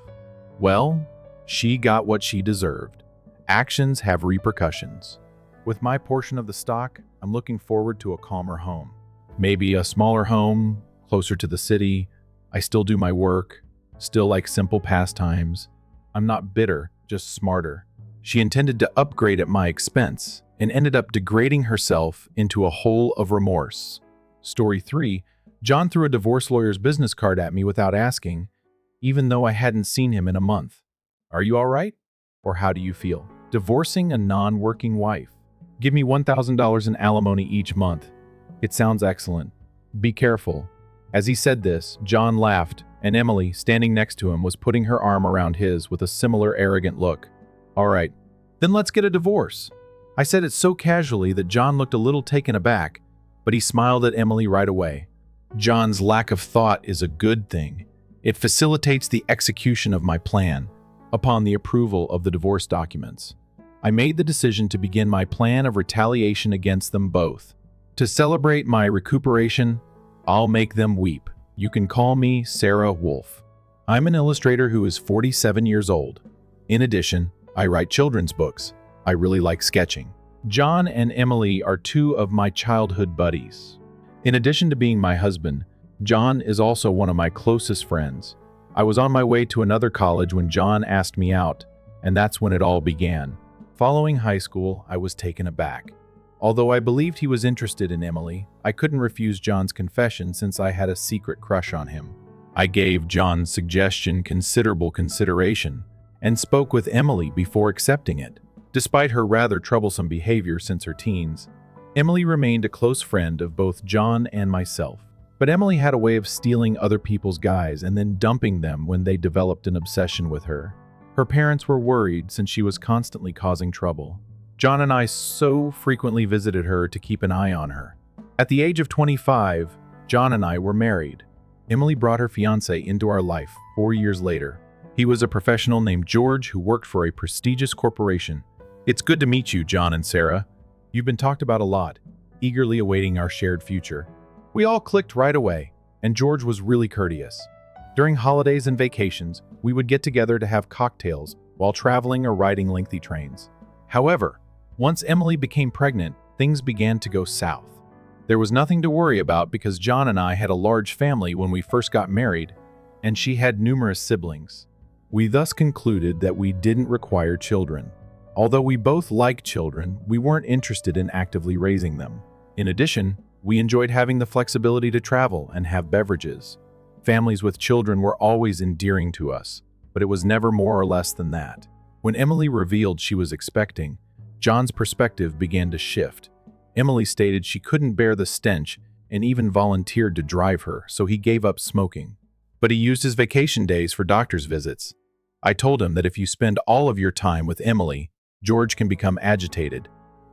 Well, she got what she deserved. Actions have repercussions. With my portion of the stock, I'm looking forward to a calmer home. Maybe a smaller home, closer to the city. I still do my work, still like simple pastimes. I'm not bitter, just smarter. She intended to upgrade at my expense and ended up degrading herself into a hole of remorse. Story 3. John threw a divorce lawyer's business card at me without asking, even though I hadn't seen him in a month. Are you all right? Or how do you feel? Divorcing a non-working wife. Give me $1,000 in alimony each month. It sounds excellent. Be careful. As he said this, John laughed, and Emily, standing next to him, was putting her arm around his with a similar arrogant look. All right, then let's get a divorce. I said it so casually that John looked a little taken aback, but he smiled at Emily right away. John's lack of thought is a good thing. It facilitates the execution of my plan. Upon the approval of the divorce documents, I made the decision to begin my plan of retaliation against them both. To celebrate my recuperation, I'll make them weep. You can call me Sarah Wolf. I'm an illustrator who is 47 years old. In addition, I write children's books. I really like sketching. John and Emily are two of my childhood buddies. In addition to being my husband, John is also one of my closest friends. I was on my way to another college when John asked me out, and that's when it all began. Following high school, I was taken aback. Although I believed he was interested in Emily, I couldn't refuse John's confession since I had a secret crush on him. I gave John's suggestion considerable consideration and spoke with Emily before accepting it. Despite her rather troublesome behavior since her teens, Emily remained a close friend of both John and myself. But Emily had a way of stealing other people's guys and then dumping them when they developed an obsession with her. Her parents were worried since she was constantly causing trouble. John and I so frequently visited her to keep an eye on her. At the age of 25, John and I were married. Emily brought her fiancé into our life 4 years later. He was a professional named George who worked for a prestigious corporation. It's good to meet you, John and Sarah. You've been talked about a lot, eagerly awaiting our shared future. We all clicked right away, and George was really courteous. During holidays and vacations, we would get together to have cocktails while traveling or riding lengthy trains. However, once Emily became pregnant, things began to go south. There was nothing to worry about because John and I had a large family when we first got married, and she had numerous siblings. We thus concluded that we didn't require children. Although we both liked children, we weren't interested in actively raising them. In addition, we enjoyed having the flexibility to travel and have beverages. Families with children were always endearing to us, but it was never more or less than that. When Emily revealed she was expecting, John's perspective began to shift. Emily stated she couldn't bear the stench and even volunteered to drive her, so he gave up smoking. But he used his vacation days for doctor's visits. I told him that if you spend all of your time with Emily, George can become agitated.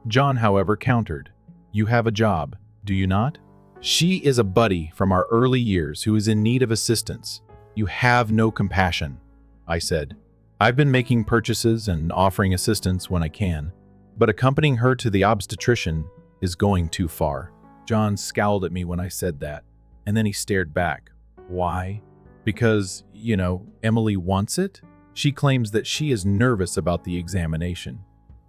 John, however, countered. You have a job, do you not? She is a buddy from our early years who is in need of assistance. You have no compassion, I said. I've been making purchases and offering assistance when I can, but accompanying her to the obstetrician is going too far. John scowled at me when I said that, and then he stared back. Why? Because, Emily wants it? She claims that she is nervous about the examination.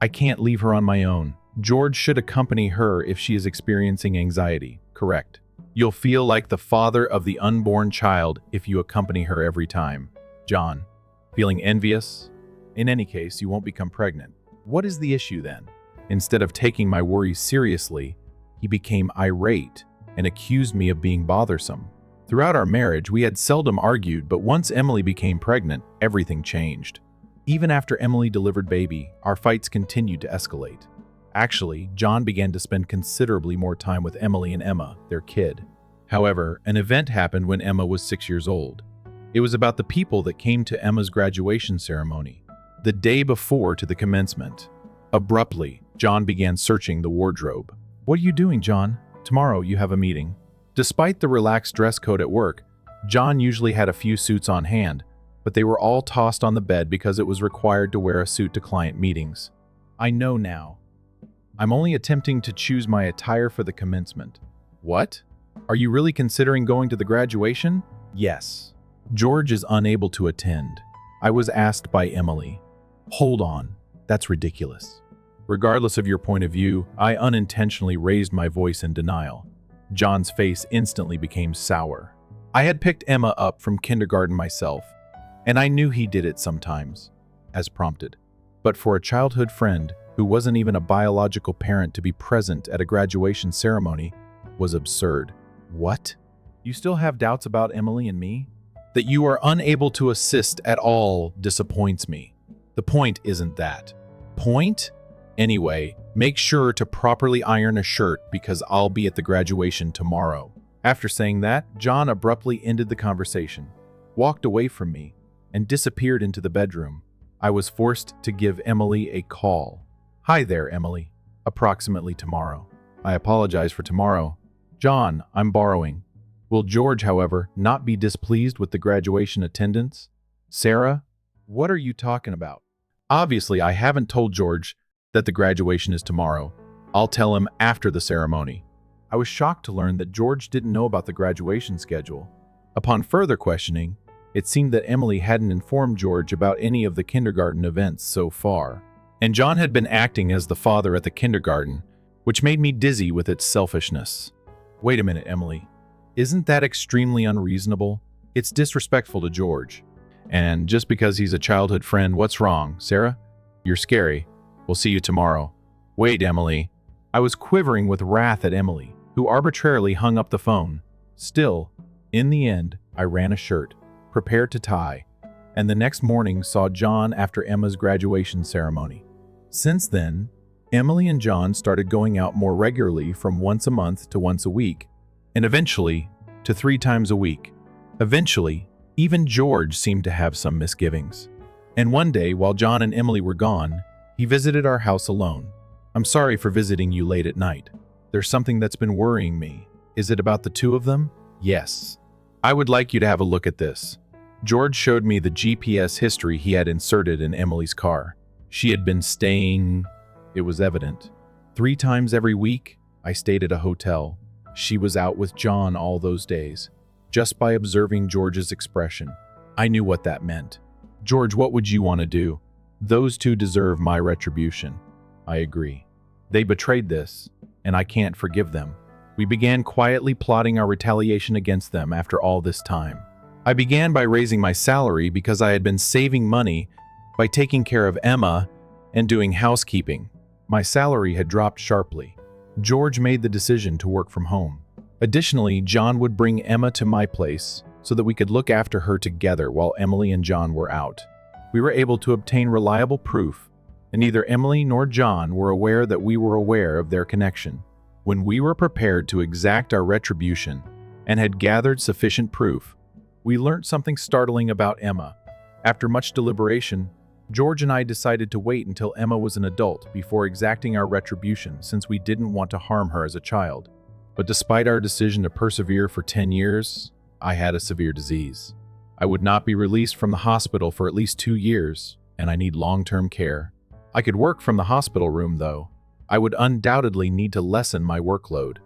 I can't leave her on my own. George should accompany her if she is experiencing anxiety. Correct. You'll feel like the father of the unborn child if you accompany her every time. John, feeling envious? In any case, you won't become pregnant. What is the issue then? Instead of taking my worries seriously, he became irate and accused me of being bothersome. Throughout our marriage, we had seldom argued, but once Emily became pregnant, everything changed. Even after Emily delivered baby, our fights continued to escalate. Actually, John began to spend considerably more time with Emily and Emma, their kid. However, an event happened when Emma was 6 years old. It was about the people that came to Emma's graduation ceremony, the day before to the commencement. Abruptly, John began searching the wardrobe. What are you doing, John? Tomorrow you have a meeting. Despite the relaxed dress code at work, John usually had a few suits on hand, but they were all tossed on the bed because it was required to wear a suit to client meetings. I know now. I'm only attempting to choose my attire for the commencement. What? Are you really considering going to the graduation? Yes. George is unable to attend. I was asked by Emily. Hold on, that's ridiculous. Regardless of your point of view, I unintentionally raised my voice in denial. John's face instantly became sour. I had picked Emma up from kindergarten myself, and I knew he did it sometimes, as prompted. But for a childhood friend who wasn't even a biological parent to be present at a graduation ceremony was absurd. What? You still have doubts about Emily and me? That you are unable to assist at all disappoints me. The point isn't that. Point? Anyway, make sure to properly iron a shirt because I'll be at the graduation tomorrow. After saying that, John abruptly ended the conversation, walked away from me, and disappeared into the bedroom. I was forced to give Emily a call. Hi there, Emily. Approximately tomorrow. I apologize for tomorrow. John, I'm borrowing. Will George, however, not be displeased with the graduation attendance? Sarah, what are you talking about? Obviously, I haven't told George that the graduation is tomorrow. I'll tell him after the ceremony. I was shocked to learn that George didn't know about the graduation schedule. Upon further questioning, it seemed that Emily hadn't informed George about any of the kindergarten events so far. And John had been acting as the father at the kindergarten, which made me dizzy with its selfishness. Wait a minute, Emily. Isn't that extremely unreasonable? It's disrespectful to George. And just because he's a childhood friend, what's wrong, Sarah? You're scary. We'll see you tomorrow. Wait, Emily. I was quivering with wrath at Emily, who arbitrarily hung up the phone. Still, in the end, I ran a shirt, prepared to tie, and the next morning saw John after Emma's graduation ceremony. Since then, Emily and John started going out more regularly from once a month to once a week, and eventually to 3 times a week. Eventually, even George seemed to have some misgivings. And one day, while John and Emily were gone, he visited our house alone. I'm sorry for visiting you late at night. There's something that's been worrying me. Is it about the 2 of them? Yes. I would like you to have a look at this. George showed me the GPS history he had inserted in Emily's car. She had been staying, it was evident, 3 times every week. I stayed at a hotel. She was out with John all those days. Just by observing George's expression, I knew what that meant. George, what would you want to do? Those 2 deserve my retribution. I agree. They betrayed this, and I can't forgive them. We began quietly plotting our retaliation against them after all this time. I began by raising my salary because I had been saving money by taking care of Emma and doing housekeeping. My salary had dropped sharply. George made the decision to work from home. Additionally, John would bring Emma to my place so that we could look after her together while Emily and John were out. We were able to obtain reliable proof, and neither Emily nor John were aware that we were aware of their connection. When we were prepared to exact our retribution and had gathered sufficient proof, we learned something startling about Emma. After much deliberation, George and I decided to wait until Emma was an adult before exacting our retribution since we didn't want to harm her as a child. But despite our decision to persevere for 10 years, I had a severe disease. I would not be released from the hospital for at least 2 years, and I need long-term care. I could work from the hospital room, though. I would undoubtedly need to lessen my workload.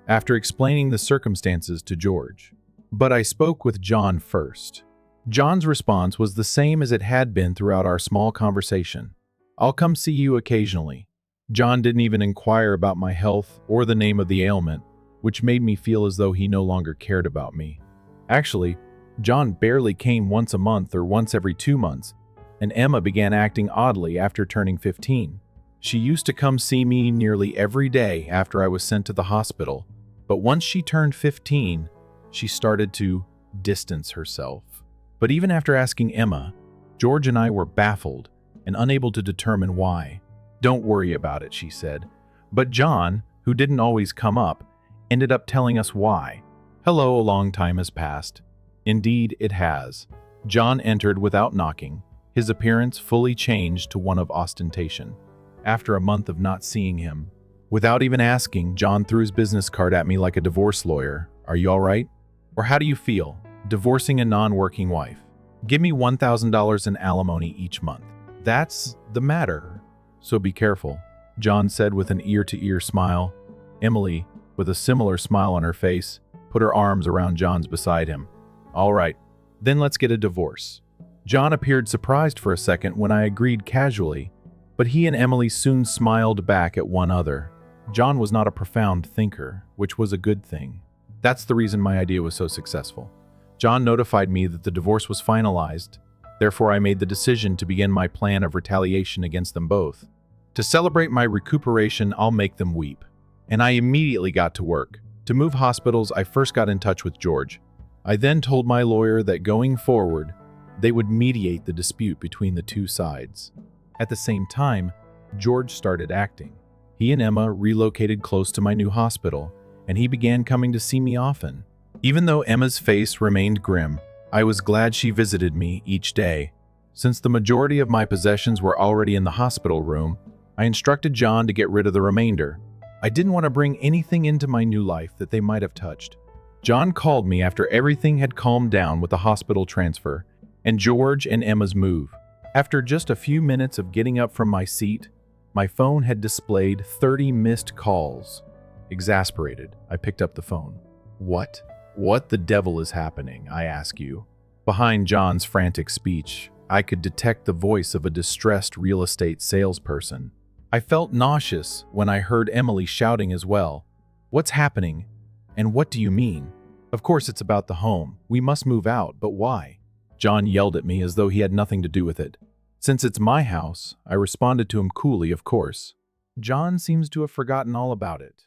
After explaining the circumstances to George. But I spoke with John first. John's response was the same as it had been throughout our small conversation. I'll come see you occasionally. John didn't even inquire about my health or the name of the ailment, which made me feel as though he no longer cared about me. Actually, John barely came once a month or once every 2 months, and Emma began acting oddly after turning 15. She used to come see me nearly every day after I was sent to the hospital, but once she turned 15, she started to distance herself. But even after asking Emma, George and I were baffled and unable to determine why. Don't worry about it, she said. But John, who didn't always come up, ended up telling us why. Hello, a long time has passed. Indeed, it has. John entered without knocking, his appearance fully changed to one of ostentation. After a month of not seeing him, without even asking, John threw his business card at me like a divorce lawyer. Are you all right? Or how do you feel, divorcing a non-working wife? Give me $1,000 in alimony each month. That's the matter. So be careful, John said with an ear-to-ear smile. Emily, with a similar smile on her face, put her arms around John's beside him. All right, Then let's get a divorce. John appeared surprised for a second when I agreed casually, but he and Emily soon smiled back at one another. John was not a profound thinker, which was a good thing. That's the reason my idea was so successful. John notified me that the divorce was finalized. Therefore, I made the decision to begin my plan of retaliation against them both. To celebrate my recuperation, I'll make them weep. And I immediately got to work. To move hospitals, I first got in touch with George. I then told my lawyer that going forward, they would mediate the dispute between the two sides. At the same time, George started acting. He and Emma relocated close to my new hospital, and he began coming to see me often. Even though Emma's face remained grim, I was glad she visited me each day. Since the majority of my possessions were already in the hospital room, I instructed John to get rid of the remainder. I didn't want to bring anything into my new life that they might have touched. John called me after everything had calmed down with the hospital transfer and George and Emma's move. After just a few minutes of getting up from my seat, my phone had displayed 30 missed calls. Exasperated, I picked up the phone. What the devil is happening, I ask you? Behind John's frantic speech, I could detect the voice of a distressed real estate salesperson. I felt nauseous when I heard Emily shouting as well. What's happening? And what do you mean? Of course it's about the home. We must move out, but why? John yelled at me as though he had nothing to do with it. Since it's my house, I responded to him coolly, of course. John seems to have forgotten all about it.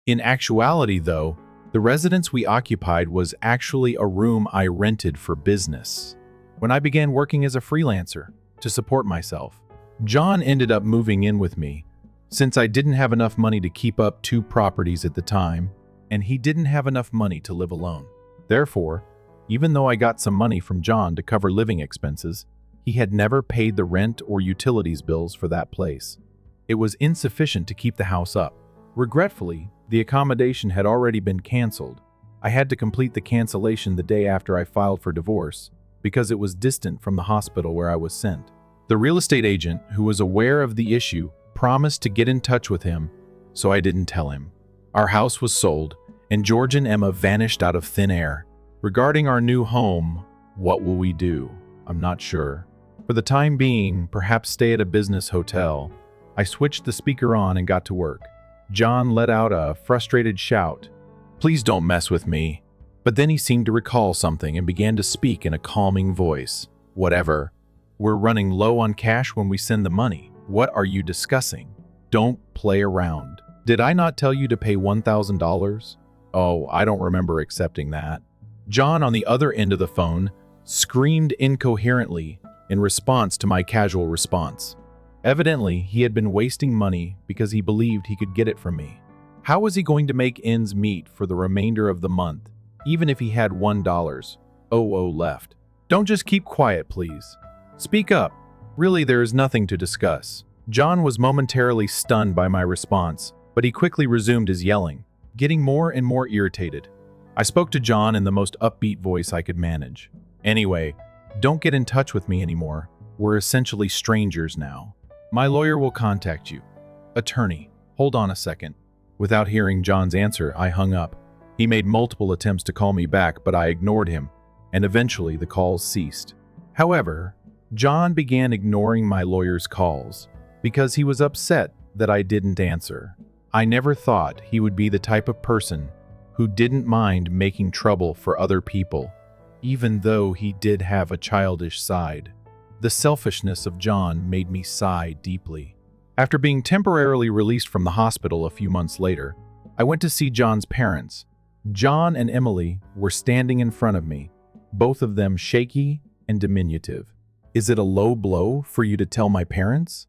In actuality, though, the residence we occupied was actually a room I rented for business. When I began working as a freelancer to support myself, John ended up moving in with me, since I didn't have enough money to keep up 2 properties at the time, and he didn't have enough money to live alone. Therefore, even though I got some money from John to cover living expenses, he had never paid the rent or utilities bills for that place. It was insufficient to keep the house up. Regretfully, the accommodation had already been canceled. I had to complete the cancellation the day after I filed for divorce, because it was distant from the hospital where I was sent. The real estate agent, who was aware of the issue, promised to get in touch with him, so I didn't tell him. Our house was sold, and George and Emma vanished out of thin air. Regarding our new home, what will we do? I'm not sure. For the time being, perhaps stay at a business hotel. I switched the speaker on and got to work. John let out a frustrated shout. Please don't mess with me. But then he seemed to recall something and began to speak in a calming voice. Whatever. We're running low on cash when we send the money. What are you discussing? Don't play around. Did I not tell you to pay $1,000? Oh, I don't remember accepting that. John on the other end of the phone screamed incoherently in response to my casual response. Evidently, he had been wasting money because he believed he could get it from me. How was he going to make ends meet for the remainder of the month, even if he had $1 left? Don't just keep quiet, please. Speak up. Really, there is nothing to discuss. John was momentarily stunned by my response, but he quickly resumed his yelling, getting more and more irritated. I spoke to John in the most upbeat voice I could manage. Anyway, don't get in touch with me anymore. We're essentially strangers now. My lawyer will contact you. Attorney, hold on a second. Without hearing John's answer, I hung up. He made multiple attempts to call me back, but I ignored him, and eventually the calls ceased. However, John began ignoring my lawyer's calls because he was upset that I didn't answer. I never thought he would be the type of person who didn't mind making trouble for other people, even though he did have a childish side. The selfishness of John made me sigh deeply. After being temporarily released from the hospital a few months later, I went to see John's parents. John and Emily were standing in front of me, both of them shaky and diminutive. Is it a low blow for you to tell my parents?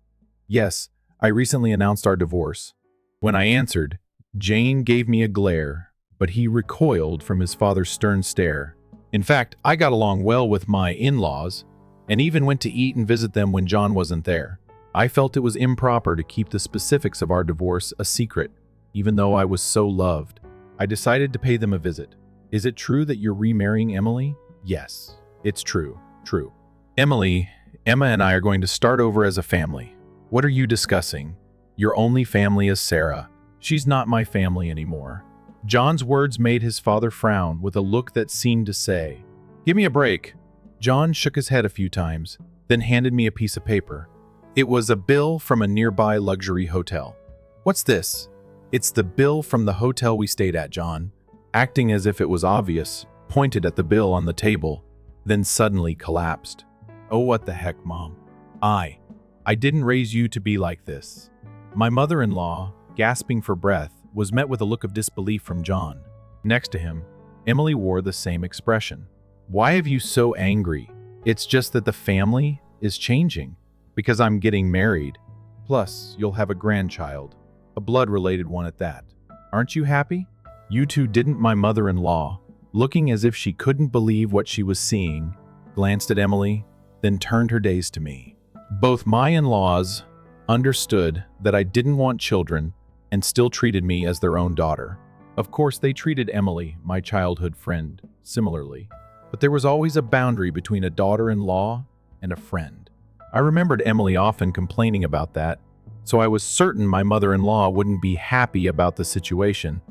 Yes, I recently announced our divorce. When I answered, Jane gave me a glare, but he recoiled from his father's stern stare. In fact, I got along well with my in-laws, and even went to eat and visit them when John wasn't there. I felt it was improper to keep the specifics of our divorce a secret, even though I was so loved. I decided to pay them a visit. Is it true that you're remarrying Emily? Yes, it's true. True. Emily, Emma and I are going to start over as a family. What are you discussing? Your only family is Sarah. She's not my family anymore. John's words made his father frown with a look that seemed to say, give me a break. John shook his head a few times, then handed me a piece of paper. It was a bill from a nearby luxury hotel. "What's this?" "It's the bill from the hotel we stayed at," John, acting as if it was obvious, pointed at the bill on the table, then suddenly collapsed. "Oh, what the heck, Mom? I didn't raise you to be like this." My mother-in-law, gasping for breath, was met with a look of disbelief from John. Next to him, Emily wore the same expression. "Why are you so angry? It's just that the family is changing. Because I'm getting married. Plus, you'll have a grandchild. A blood-related one at that. Aren't you happy?" "You two didn't," my mother-in-law, looking as if she couldn't believe what she was seeing, glanced at Emily, then turned her gaze to me. Both my in-laws understood that I didn't want children and still treated me as their own daughter. Of course, they treated Emily, my childhood friend, similarly. But there was always a boundary between a daughter-in-law and a friend. I remembered Emily often complaining about that, so I was certain my mother-in-law wouldn't be happy about the situation.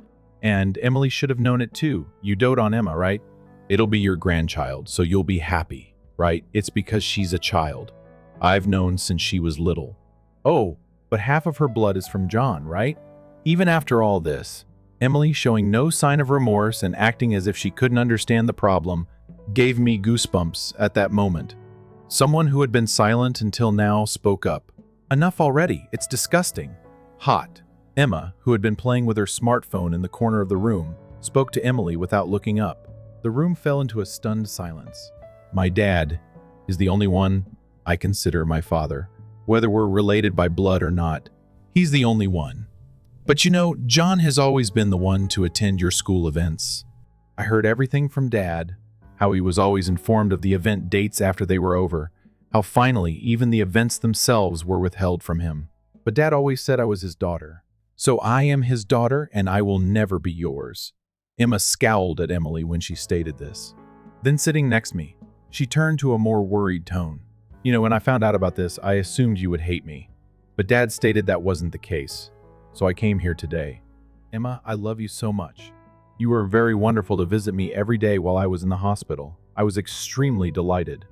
And Emily should have known it too. "You dote on Emma, right? It'll be your grandchild, so you'll be happy, right? It's because she's a child. I've known since she was little." "Oh, but half of her blood is from John, right?" Even after all this, Emily, showing no sign of remorse and acting as if she couldn't understand the problem, gave me goosebumps at that moment. Someone who had been silent until now spoke up. "Enough already, it's disgusting." Hot. Emma, who had been playing with her smartphone in the corner of the room, spoke to Emily without looking up. The room fell into a stunned silence. "My dad is the only one I consider my father, whether we're related by blood or not. He's the only one. But you know, John has always been the one to attend your school events. I heard everything from Dad, how he was always informed of the event dates after they were over, how finally even the events themselves were withheld from him. But Dad always said I was his daughter. So I am his daughter and I will never be yours." Emma scowled at Emily when she stated this. Then sitting next to me, she turned to a more worried tone. "You know, when I found out about this, I assumed you would hate me. But Dad stated that wasn't the case. So I came here today. Emma, I love you so much. You were very wonderful to visit me every day while I was in the hospital. I was extremely delighted."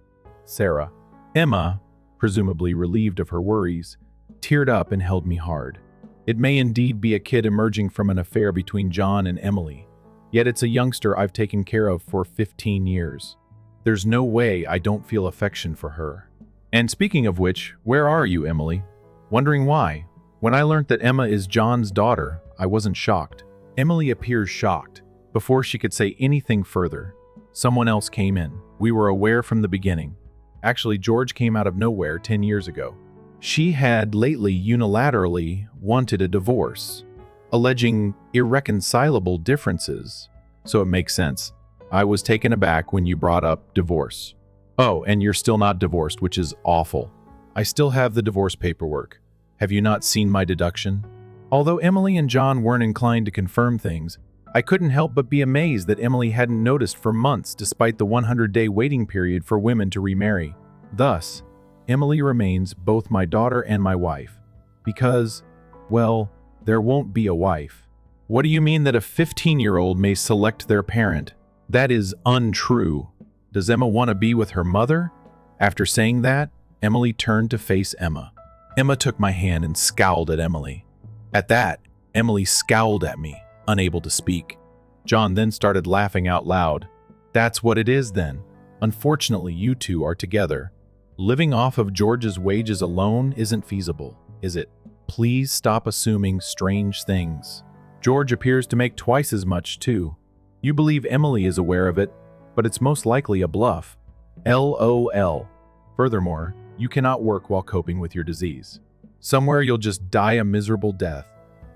Sarah. Emma, presumably relieved of her worries, teared up and held me hard. "It may indeed be a kid emerging from an affair between John and Emily, yet it's a youngster I've taken care of for 15 years. There's no way I don't feel affection for her. And speaking of which, where are you, Emily?" "Wondering why? When I learned that Emma is John's daughter, I wasn't shocked." Emily appears shocked. Before she could say anything further, someone else came in. "We were aware from the beginning. Actually, George came out of nowhere 10 years ago. She had lately unilaterally wanted a divorce, alleging irreconcilable differences. So it makes sense. I was taken aback when you brought up divorce. Oh, and you're still not divorced, which is awful. I still have the divorce paperwork. Have you not seen my deduction?" Although Emily and John weren't inclined to confirm things, I couldn't help but be amazed that Emily hadn't noticed for months despite the 100-day waiting period for women to remarry. Thus, Emily remains both my daughter and my wife. Because, well, there won't be a wife. "What do you mean that a 15-year-old may select their parent? That is untrue. Does Emma want to be with her mother?" After saying that, Emily turned to face Emma. Emma took my hand and scowled at Emily. At that, Emily scowled at me, unable to speak. John then started laughing out loud. "That's what it is then. Unfortunately, you two are together. Living off of George's wages alone isn't feasible, is it? Please stop assuming strange things. George appears to make twice as much, too. You believe Emily is aware of it, but it's most likely a bluff. LOL. Furthermore, you cannot work while coping with your disease. Somewhere you'll just die a miserable death."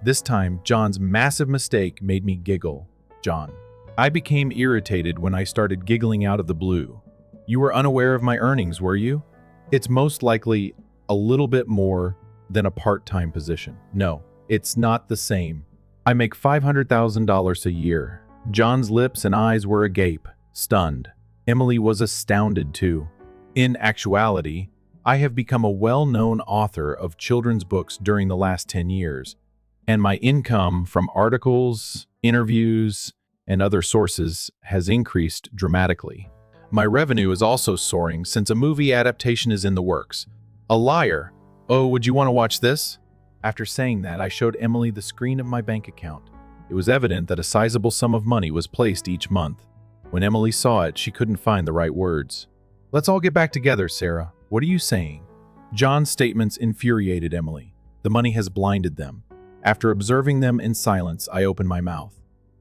This time, John's massive mistake made me giggle. John. I became irritated when I started giggling out of the blue. "You were unaware of my earnings, were you? It's most likely a little bit more than a part-time position. No, it's not the same. I make $500,000 a year." John's lips and eyes were agape, stunned. Emily was astounded too. In actuality, I have become a well-known author of children's books during the last 10 years, and my income from articles, interviews, and other sources has increased dramatically. My revenue is also soaring since a movie adaptation is in the works. A liar. Oh, would you want to watch this? After saying that, I showed Emily the screen of my bank account. It was evident that a sizable sum of money was placed each month. When Emily saw it, she couldn't find the right words. Let's all get back together, Sarah. What are you saying? John's statements infuriated Emily. The money has blinded them. After observing them in silence, I opened my mouth.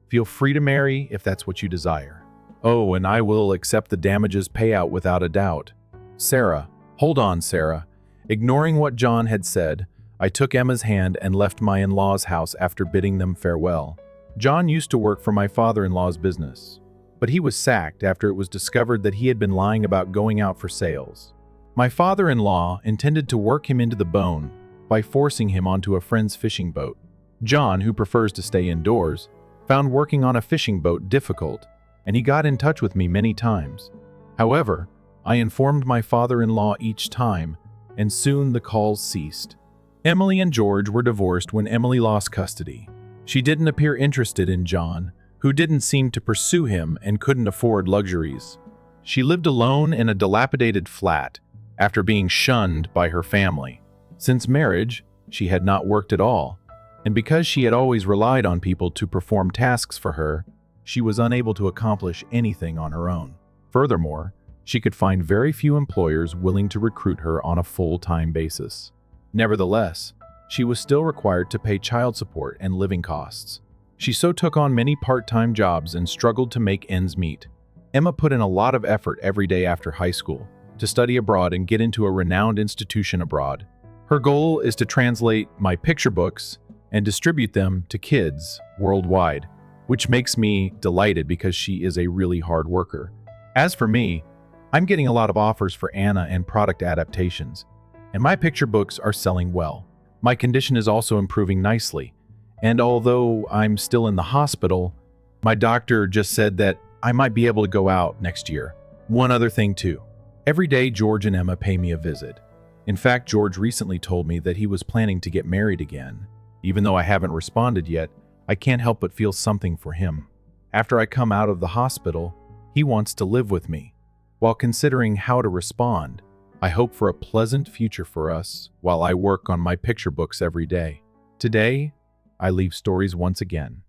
Feel free to marry if that's what you desire. Oh, and I will accept the damages payout without a doubt. Sarah, hold on, Sarah. Ignoring what John had said, I took Emma's hand and left my in-laws' house after bidding them farewell. John used to work for my father-in-law's business, but he was sacked after it was discovered that he had been lying about going out for sales. My father-in-law intended to work him into the bone by forcing him onto a friend's fishing boat. John, who prefers to stay indoors, found working on a fishing boat difficult, and he got in touch with me many times. However, I informed my father-in-law each time, and soon the calls ceased. Emily and George were divorced when Emily lost custody. She didn't appear interested in John, who didn't seem to pursue him and couldn't afford luxuries. She lived alone in a dilapidated flat after being shunned by her family. Since marriage, she had not worked at all, and because she had always relied on people to perform tasks for her, she was unable to accomplish anything on her own. Furthermore, she could find very few employers willing to recruit her on a full-time basis. Nevertheless, she was still required to pay child support and living costs. She so took on many part-time jobs and struggled to make ends meet. Emma put in a lot of effort every day after high school to study abroad and get into a renowned institution abroad. Her goal is to translate my picture books and distribute them to kids worldwide, which makes me delighted because she is a really hard worker. As for me, I'm getting a lot of offers for Anna and product adaptations, and my picture books are selling well. My condition is also improving nicely, and although I'm still in the hospital, my doctor just said that I might be able to go out next year. One other thing too. Every day George and Emma pay me a visit. In fact, George recently told me that he was planning to get married again. Even though I haven't responded yet, I can't help but feel something for him. After I come out of the hospital, he wants to live with me. While considering how to respond, I hope for a pleasant future for us while I work on my picture books every day. Today, I leave stories once again.